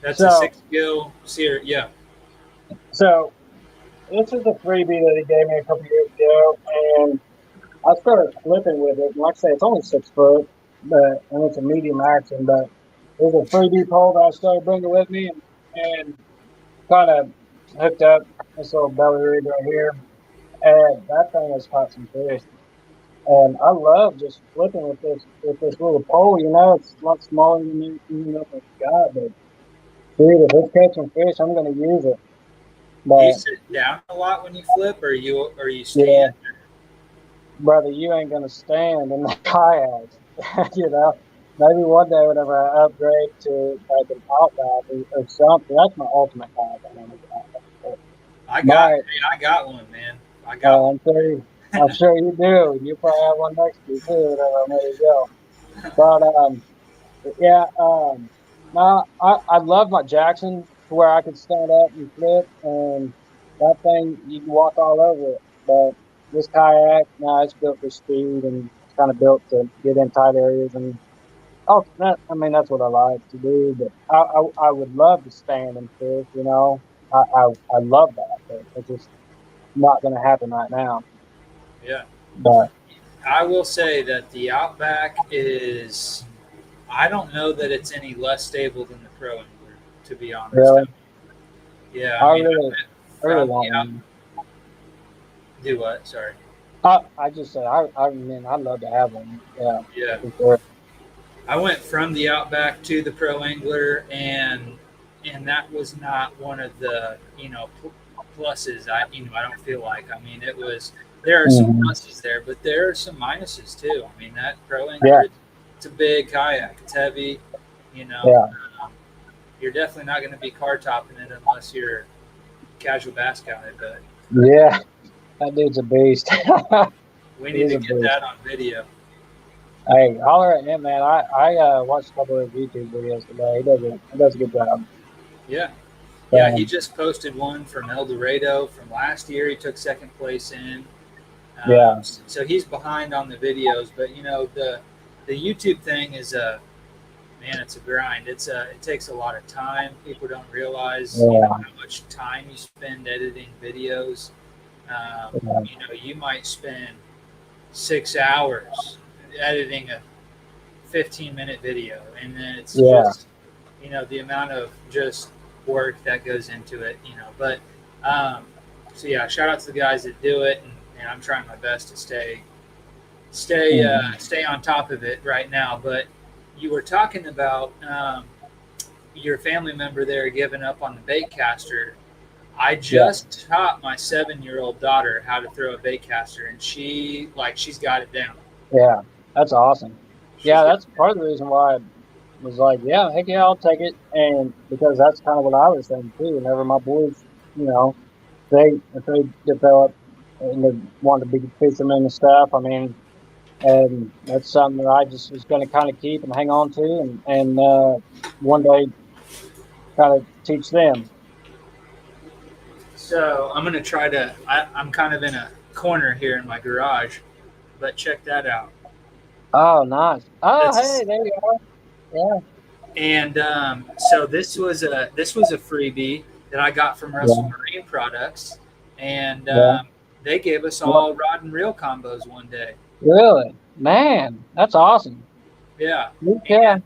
That's a So 6 gill series. Yeah. so this is a freebie that he gave me a couple years ago, and I started flipping with it. And like I say, it's only 6 foot, and it's a medium action, but there's a freebie pole that I started bringing with me, and kind of hooked up this little belly rig right here, and that thing has caught some fish. And I love just flipping with this little pole. You know, it's a lot smaller than anything else I've got, but dude, if it's catching fish, I'm going to use it. Do you But sit down a lot when you flip, or you yeah, stand? brother, you ain't going to stand in the kayaks. You know, maybe one day whenever I upgrade to like an outback or something, that's my ultimate kayak. I want to get. My, I got one, man. I got one. I'm sure you do. You probably have one next to you too. Whenever I'm ready to go. But yeah, no, I love my Jackson to where I could stand up and flip, and that thing you can walk all over it. But this kayak, no, it's built for speed and it's kind of built to get in tight areas. And I mean, that's what I like to do. But I would love to stand and fish. You know, I love that, but it's just not going to happen right now. Yeah. But I will say that the Outback is. I don't know that it's any less stable than the Pro Angler, to be honest. really, Yeah, I I mean, I really, went I really from want the out. one. Do what? Sorry. I just say I mean I'd love to have one. Yeah, Yeah, for sure. I went from the Outback to the Pro Angler, and that was not one of the pluses. I don't feel like. I mean, it was. There are some Hmm. pluses there, but there are some minuses too. I mean, that Pro Yeah, Angler, it's a big kayak. It's heavy. You know, yeah, um, you're definitely not going to be car topping it unless you're a casual bass guy. But yeah. That dude's a beast. we need He's to a get beast. that on video. Hey, holler at him, man. I watched a couple of his YouTube videos today. He does a good job. Yeah. Yeah, he Um, just posted one from El Dorado from last year. He took second place in. yeah, So he's behind on the videos, but the YouTube thing is a man. It's a grind. It takes a lot of time. People don't realize yeah, how much time you spend editing videos. yeah, You might spend 6 hours editing a 15-minute video, and then it's yeah. just the amount of just work that goes into it. But um, so yeah, shout out to the guys that do it, and I'm trying my best to Mhm. stay on top of it right now. But you were talking about your family member there giving up on the bait caster. I Yeah, just taught my 7-year-old daughter how to throw a bait caster, and she's got it down. yeah. That's awesome. She's Yeah, got that's part of the reason why I was like, yeah, heck yeah, I'll take it. And because that's kind of what I was saying too. Whenever my boys, you know, if they develop and they want to be fishermen and stuff, I mean, and that's something that I just was going to kind of keep and hang on to, and one day kind of teach them. So I'm gonna try to. I'm kind of in a corner here in my garage, but check that out. Oh, nice. Oh, hey, That's there you are. Yeah, and so this was a freebie that I got from Russell yeah, Marine Products, and yeah. they gave us What? all rod and reel combos one day. Really, man, that's awesome. Yeah, Yeah, and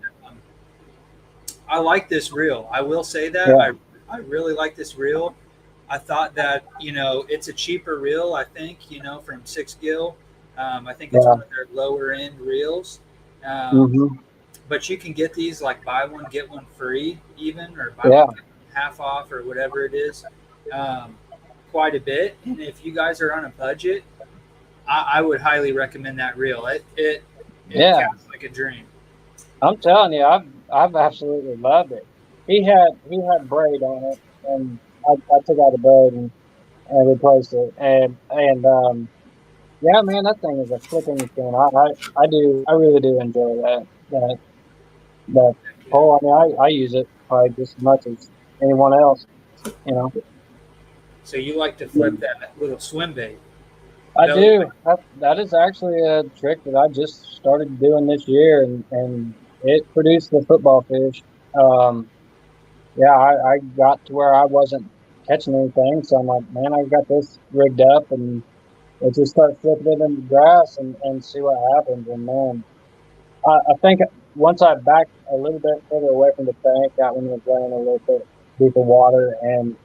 I like this reel. I will say that yeah, I really like this reel. I thought that it's a cheaper reel. I think from 6 gill. I think it's yeah. one of their lower end reels. Um, Hmm. but you can get these like buy one get one free, even, or buy Yeah, one get one half off, or whatever it is. Um, quite a bit. And if you guys are on a budget, I would highly recommend that reel. It yeah. casts like a dream. I'm telling you, I've absolutely loved it. He had braid on it, and I took out the braid, and replaced it. And yeah, man, that thing is a flipping machine. I really do enjoy that Yeah. pole. I mean, I use it probably just as much as anyone else. You know, So you like to flip that little swim bait I belly? do. That is actually a trick that I just started doing this year, and it produced the football fish. Um, yeah, I got to where I wasn't catching anything, so I'm like, man, I got this rigged up, and let's just start flipping it in the grass and see what happens. And man, I think once I backed a little bit further away from the bank, that one was running a little bit deeper water, and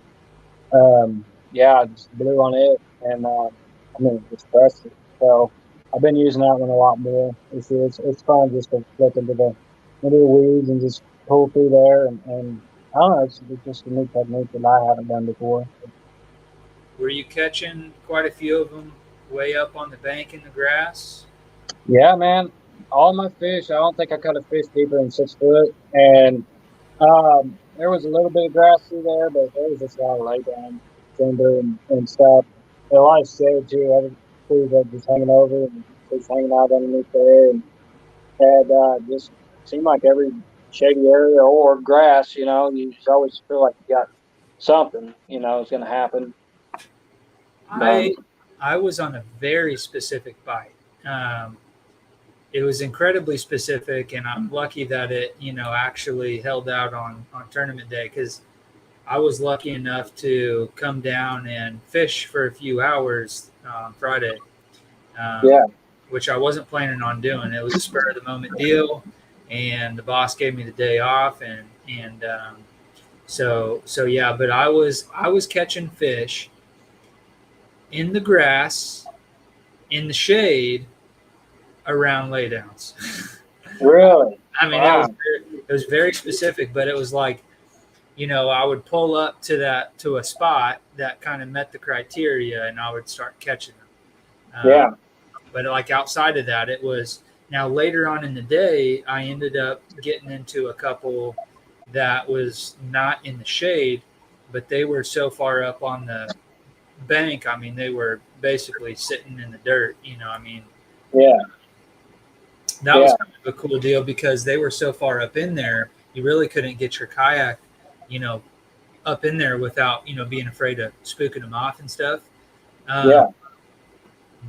yeah, I just blew on it, and I mean, just pressed it. So I've been using that one a lot more. It's fun just to flip into the weeds and just pull through there, and I don't know, it's just a new technique that I haven't done before. Were you catching quite a few of them way up on the bank in the grass? Yeah, man, all my fish. I don't think I caught a fish deeper than 6 foot, and there was a little bit of grass through there, but there was just a lot of lay down timber and stuff. And a lot of shade too. Other trees that just hanging over and just hanging out underneath there, and just seemed like every shady area or grass, you just always feel like you got something, is going to happen. But I I was on a very specific bite. Um, it was incredibly specific, and I'm lucky that it actually held out on tournament day because I was lucky enough to come down and fish for a few hours on Friday, yeah, which I wasn't planning on doing. It was a spur of the moment deal, and the boss gave me the day off, and so yeah. But I was catching fish in the grass, in the shade, around laydowns. really, I mean, wow, it was very specific, but it was like I would pull up to a spot that kind of met the criteria, and I would start catching them. yeah, But like outside of that, it was now later on in the day, I ended up getting into a couple that was not in the shade, but they were so far up on the bank. I mean, they were basically sitting in the dirt. I mean, yeah, that was yeah, kind of a cool deal because they were so far up in there, you really couldn't get your kayak, you know, up in there without being afraid of spooking them off and stuff. Um, yeah,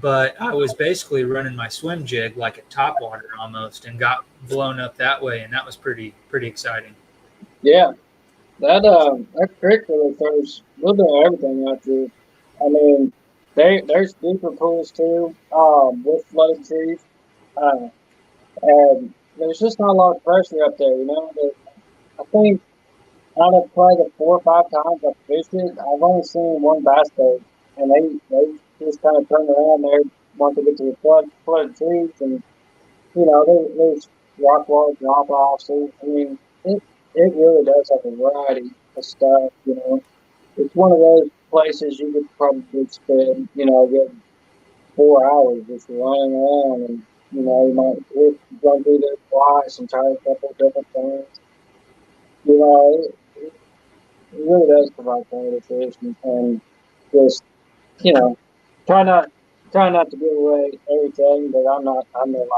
but I was basically running my swim jig like at top water almost, and got blown up that way, and that was pretty exciting. yeah. That creek really throws a little bit of everything out there. I mean, there's deeper pools too, with flooded trees. Uh, and there's just not a lot of pressure up there, I think out of probably the 4 or 5 times I've fished it, I've only seen one bass boat, and they just kind of turn around there once they get to the flooded trees, and there's rock wall drop offs. So, I mean, it really does have a variety of stuff. It's one of those places you could probably spend, get 4 hours just running around, and you might run through there twice and try a couple of different things. It really does provide quality fish, and just you know try not try not to give away everything. But I'm not lying.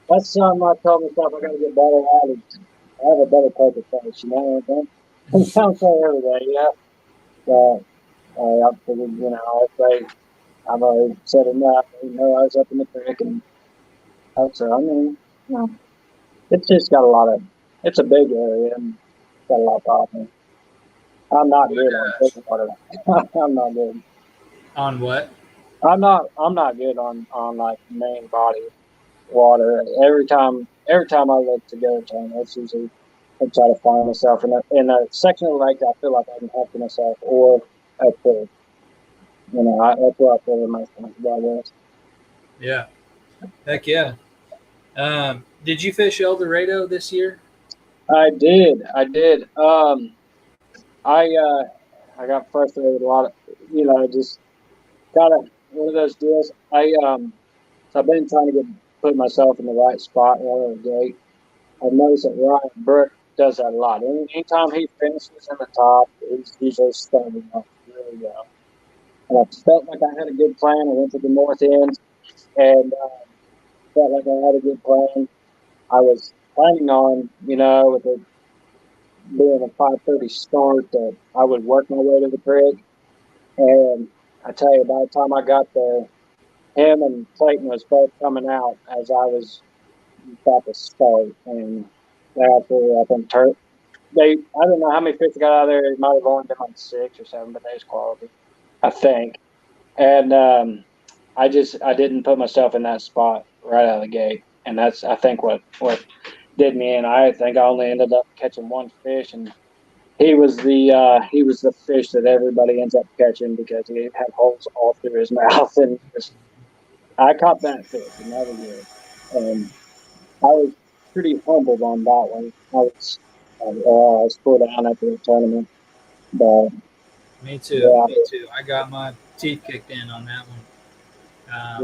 That's something I told myself I got to get better at. Is I have a better poker face, don't say every day, So I figured, if I've already said enough, I was up in the creek, and so I mean, you know, it's just got a lot of. It's a big area and it's got a lot of problems. I'm not What, good on fish water. I'm not good. on what? I'm not good on like main body water. Every time I look to go to, it's usually I try to find myself in a section of the lake that I feel like I can help myself or a creek. That's where I feel the most comfortable with. Yeah, heck yeah. Did you fish El Dorado this year? I did. I did. I got frustrated a lot. Just kind of one of those deals. So I've been trying to put myself in the right spot right out of the gate. I've noticed that Ryan Burke does that a lot. Anytime he finishes in the top, he's usually starting off to go. And I felt like I had a good plan. I went to the north end and felt like I had a good plan. I was planning on, with it being a 5:30 start, that I would work my way to the creek. And I tell you, by the time I got there, him and Clayton was both coming out as I was about to start. And after, I think, I don't know how many fish got out of there. It might have only been like 6 or 7, but they was quality, I think. And I didn't put myself in that spot right out of the gate. And that's, I think, what did me in. I think I only ended up catching one fish, and he was the fish that everybody ends up catching because he had holes all through his mouth, and I caught that fish, and that was it. And I was pretty humbled on that one. I was put down after the tournament, but Me too. yeah, Me too. I got my teeth kicked in on that one.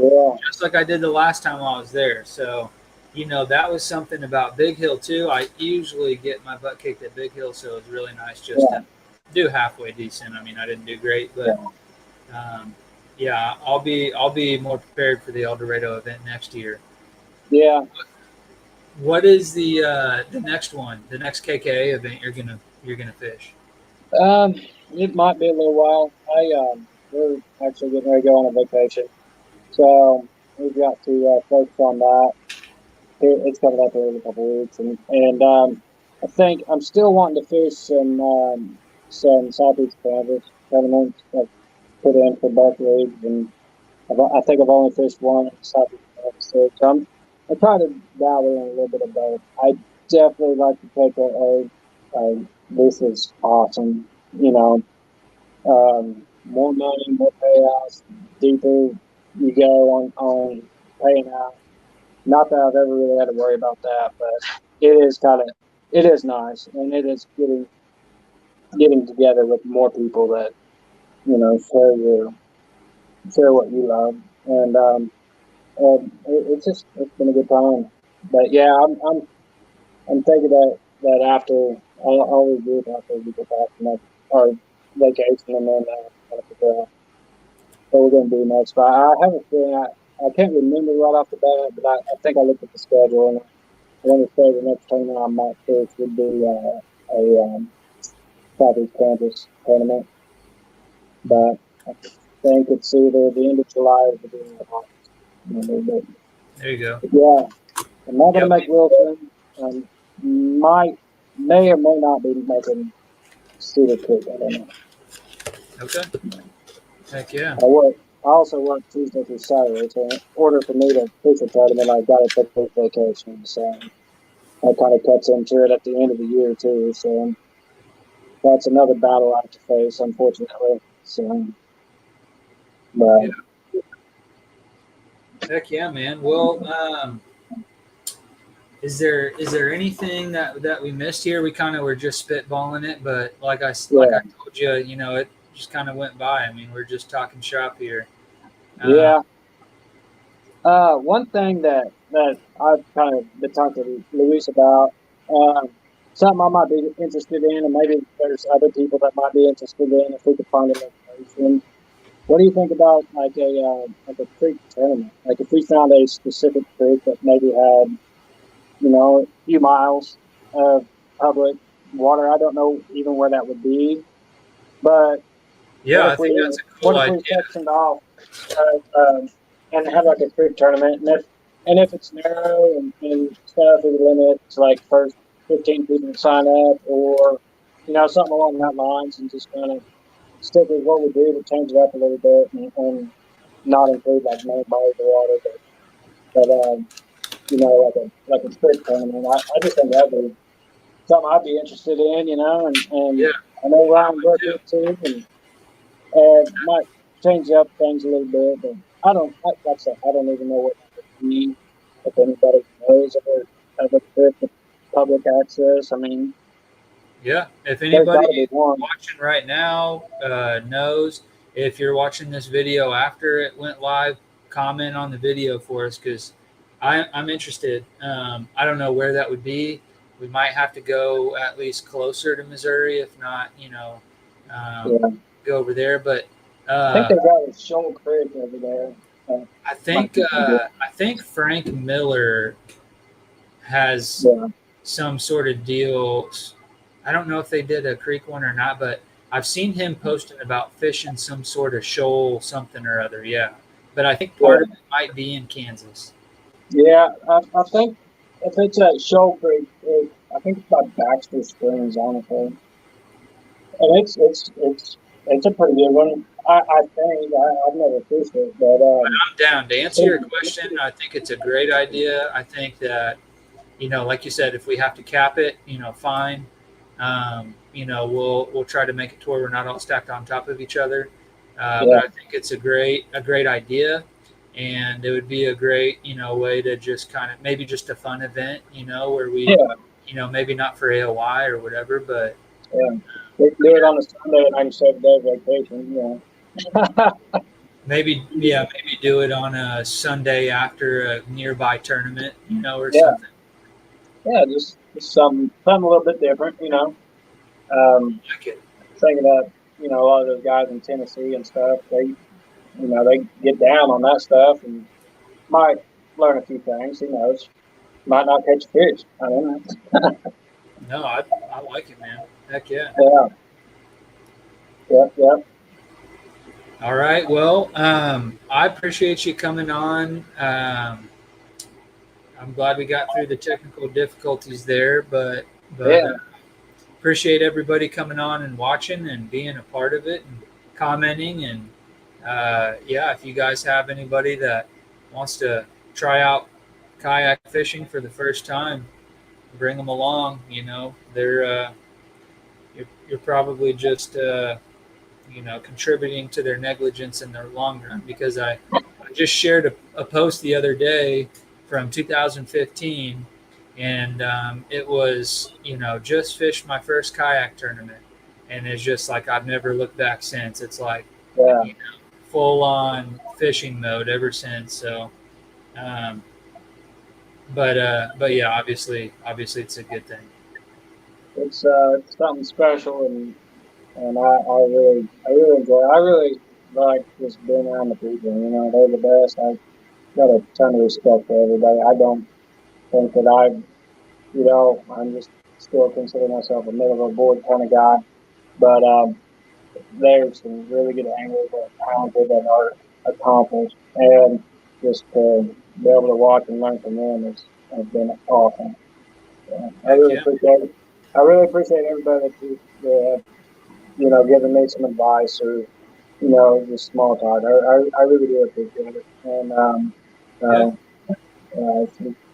yeah, Just like I did the last time I was there. So, that was something about Big Hill too. I usually get my butt kicked at Big Hill, so it was really nice just yeah, to do halfway decent. I mean, I didn't do great, but yeah, I'll be more prepared for the El Dorado event next year. yeah. What is the next one? The next KKA event you're gonna fish? It might be a little while. We're actually getting ready to go on a vacation, so we've got to focus on that. It's coming up here in a couple of weeks, and I think I'm still wanting to fish some Southeast Kansas tournaments. I've put in for both leagues, and I think I've only fished one in Southeast Kansas. So I try to dabble in a little bit of both. I definitely like to take this is awesome. More money, more payouts, deeper you go on paying out. Not that I've ever really had to worry about that, but it is nice, and it is getting together with more people that share what you love, and it's been a good time. But yeah, I'm thinking that after I'll regroup after we get back from our vacation, and then kind of figure out what we're going to do next. But I have a feeling I can't remember right off the bat, but I think I looked at the schedule, and I want to say the next tournament I might fish would be a Southeast Kansas tournament. But I think it's either the end of July or the beginning of August. There you go. Yeah, I'm not going to Yep. make Wilson. May or may not be making Cedar Creek. I don't know. Okay. Heck yeah. I also work Tuesday through Saturday, so in order for me to fish a tournament, I've got to take a vacation. So that kind of cuts into it at the end of the year too. So that's another battle I have to face, unfortunately. So, but Heck yeah, man. Well, is there anything that we missed here? We kind of were just spitballing it, but like I told you, it just kind of went by. I mean, we're just talking shop here. Yeah. One thing that I've kind of been talking to Luis about, something I might be interested in, and maybe there's other people that might be interested in if we could find an information. What do you think about like a creek tournament? Like if we found a specific creek that maybe had, a few miles of public water. I don't know even where that would be, but Yeah, I think that's a cool idea. We sectioned off and have like a creek tournament, and if it's narrow and stuff, we would limit it to like first 15 people to sign up, or something along that lines, and just kind of stick with what we do, but change it up a little bit, and not include like main bodies of water, but like a creek tournament. I just think that'd be something I'd be interested in, and Yeah, I know Ryan worked it too, and might change up things a little bit, but like I said, I don't even know what that would be. If anybody knows of a trip with public access, I mean, yeah. If there's got to be anybody one. watching right now knows, if you're watching this video after it went live, comment on the video for us because I'm interested. I don't know where that would be. We might have to go at least closer to Missouri, if not, Yeah. go over there. But I think they got a Shoal Creek over there. I think Frank Miller has Yeah. some sort of deal. I don't know if they did a creek one or not, but I've seen him posting about fishing some sort of shoal something or other. Yeah, but I think part of it might be in Kansas. Yeah, I think if it's at Shoal Creek, I think it's by Baxter Springs, honestly. And it's a pretty good one. I think I've never fished it, but I'm down to answer your question. I think it's a great idea. I think that, like you said, if we have to cap it, fine. We'll try to make it to where we're not all stacked on top of each other. But I think it's a great idea, and it would be a great way to just kind of maybe just a fun event, where we maybe not for AOY or whatever, but we can do it on a Sunday and I'm 7 day vacation. maybe do it on a Sunday after a nearby tournament, or something. Yeah, just something a little bit different, Like it. Thinking that, a lot of those guys in Tennessee and stuff, they get down on that stuff and might learn a few things. Who knows? Might not catch fish. I don't know. No, I like it, man. Heck yeah. Yep. All right. Well, I appreciate you coming on. I'm glad we got through the technical difficulties there, but appreciate everybody coming on and watching and being a part of it and commenting. And if you guys have anybody that wants to try out kayak fishing for the first time, bring them along. They're you're probably just contributing to their negligence in the long run, because I just shared a post the other day from 2015, and it was just fished my first kayak tournament, and it's just like I've never looked back since. It's like full on fishing mode ever since. So but yeah, obviously it's a good thing. It's something special, and I really enjoy it. I really like just being around the people. They're the best. I got a ton of respect for everybody. I don't think that I'm just still consider myself a middle of the board kind of guy. But there's some really good anglers that are talented that are accomplished, and just to be able to watch and learn from them has been awesome. I really appreciate it. I really appreciate everybody that giving me some advice or just small talk. I really do appreciate it, and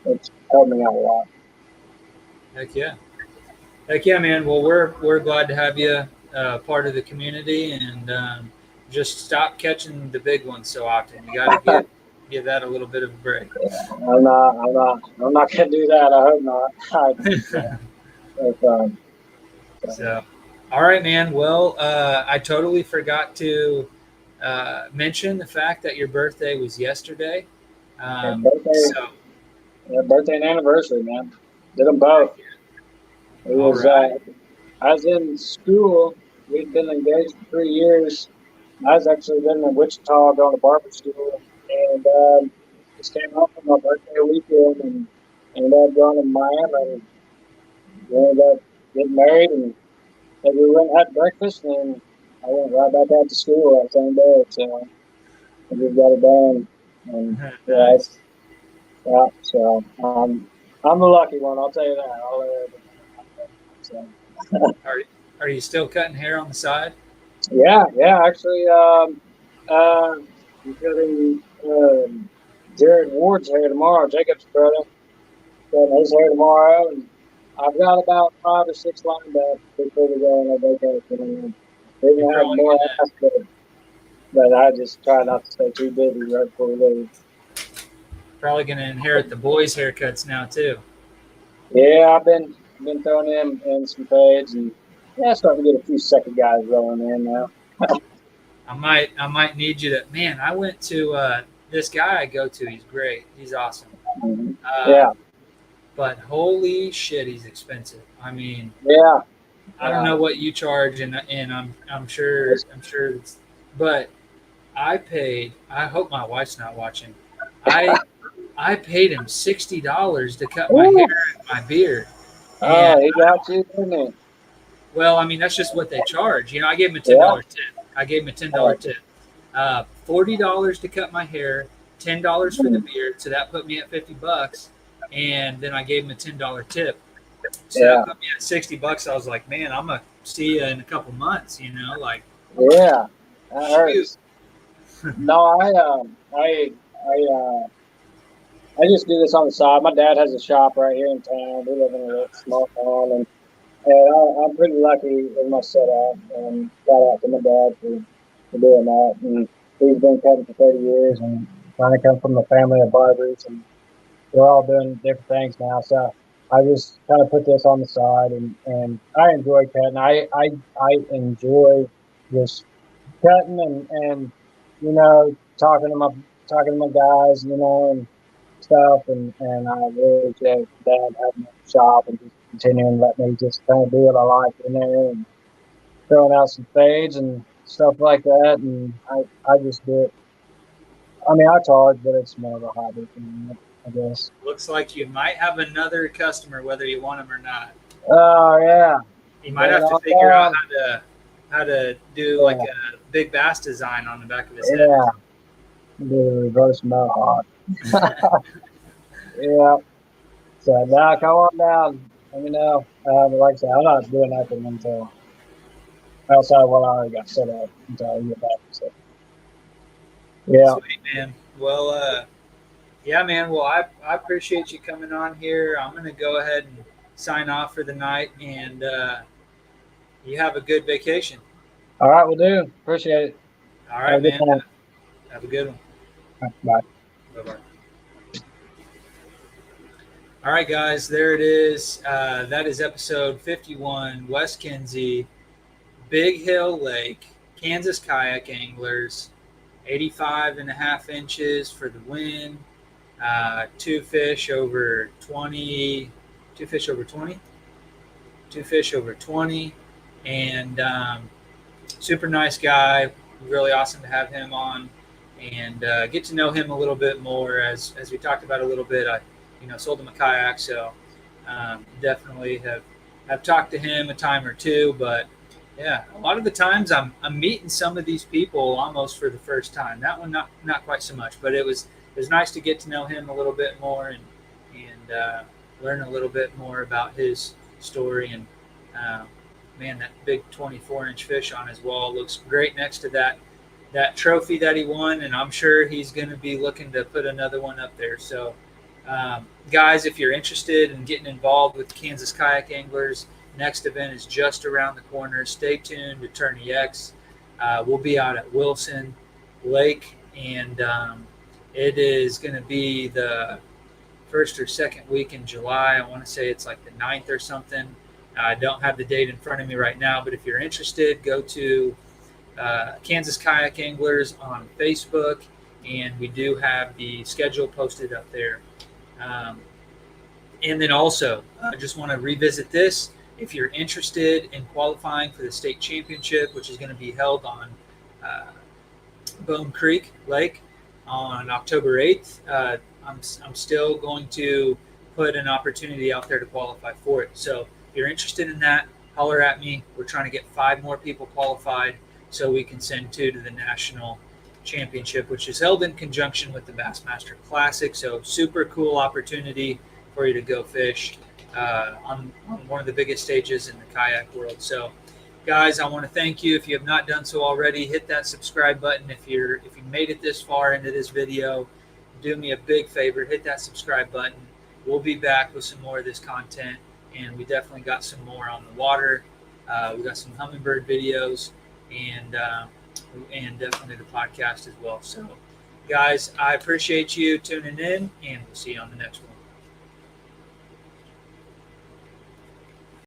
it's helped me out a lot. Heck yeah, man. Well, we're glad to have you part of the community, and just stop catching the big ones so often. You got to give that a little bit of a break. I'm not gonna do that. I hope not. So, all right, man. Well, I totally forgot to mention the fact that your birthday was yesterday. Birthday and anniversary, man. Did them both. It was. I was in school. We'd been engaged for 3 years. I was actually living in Wichita, going to barber school, and just came home for my birthday weekend, and ended up going to Miami. And we ended up getting married, and we went and had breakfast, and I went right back out to school that same day. So I just got it done. And nice. So I'm the lucky one. I'll tell you that. So. Are you still cutting hair on the side? Yeah. Actually, I'm cutting Jared Ward's hair tomorrow. Jacob's brother cutting his hair tomorrow, and I've got about 5 or 6 lined up before we go on a vacation. We're gonna have more after, but I just try not to stay too busy right before we leave. Probably gonna inherit the boys' haircuts now too. Yeah, I've been throwing in some fades, and starting to get a few second guys rolling in now. I might need you to. Man, I went to this guy I go to. He's great. He's awesome. Mm-hmm. But holy shit, he's expensive. I mean, I don't know what you charge, and I'm sure it's, but I paid. I hope my wife's not watching. I paid him $60 to cut my hair Ooh. and my beard. And Oh, he got you, didn't he? well, I mean that's just what they charge. I gave him a Yeah. $10 tip. I gave him a $10 tip. $40 to cut my hair, $10 for the beard, so that put me at $50. And then I gave him a $10 tip. So Yeah. that put me at $60. I was like, man, I'm gonna see you in a couple months. Like. Yeah. That hurts. No, I just do this on the side. My dad has a shop right here in town. We live in a small town, and I'm pretty lucky with my setup. And shout out to my dad for doing that. And he's been cutting for 30 years, and kind of come from a family of barbers, and we're all doing different things now. So I just kind of put this on the side, and I enjoy cutting. I enjoy just cutting and talking to my guys, and stuff, and I really appreciate Dad having a shop and just continuing to let me just kind of do what I like in there and throwing out some fades and stuff like that. And I just do it. I mean, I charge, but it's more of a hobby for me, I guess. Looks like you might have another customer, whether you want them or not. Oh yeah. You might have to figure out how to do like a big bass design on the back of his head. Yeah. Do the reverse mohawk. Yeah. So now come on down. Let me know. Like I said, I'm not doing nothing until outside of what I already got set up until I get back. So yeah. Sweet, man. Well, yeah, man. Well, I appreciate you coming on here. I'm gonna go ahead and sign off for the night, and you have a good vacation. All right, we'll do. Appreciate it. All right, man. Have a good one. Bye. Bye-bye. All right, guys, there it is. That is episode 51, Wes Kinzie, Big Hill Lake, Kansas Kayak Anglers, 85.5 inches for the win, two fish over 20, and super nice guy. Really awesome to have him on and get to know him a little bit more. As we talked about a little bit, I sold him a kayak, so definitely have talked to him a time or two. But yeah, a lot of the times I'm meeting some of these people almost for the first time. That one not quite so much, but it was nice to get to know him a little bit more and learn a little bit more about his story. And man, that big 24-inch fish on his wall looks great next to that trophy that he won, and I'm sure he's going to be looking to put another one up there. So guys, if you're interested in getting involved with Kansas Kayak Anglers, next event is just around the corner. Stay tuned to Tourney X. We'll be out at Wilson Lake, and it is going to be the first or second week in July. I want to say it's like the 9th or something. I don't have the date in front of me right now, but if you're interested, go to Kansas Kayak Anglers on Facebook, and we do have the schedule posted up there. And then also, I just want to revisit this. If you're interested in qualifying for the state championship, which is going to be held on Bone Creek Lake on October 8th, I'm still going to put an opportunity out there to qualify for it. So if you're interested in that, holler at me. We're trying to get 5 more people qualified so we can send 2 to the national championship, which is held in conjunction with the Bassmaster Classic. So super cool opportunity for you to go fish on one of the biggest stages in the kayak world. So guys, I want to thank you. If you have not done so already, hit that subscribe button. If you made it this far into this video, do me a big favor, hit that subscribe button. We'll be back with some more of this content, and we definitely got some more on the water. We got some hummingbird videos, and definitely the podcast as well. So guys, I appreciate you tuning in, and we'll see you on the next one.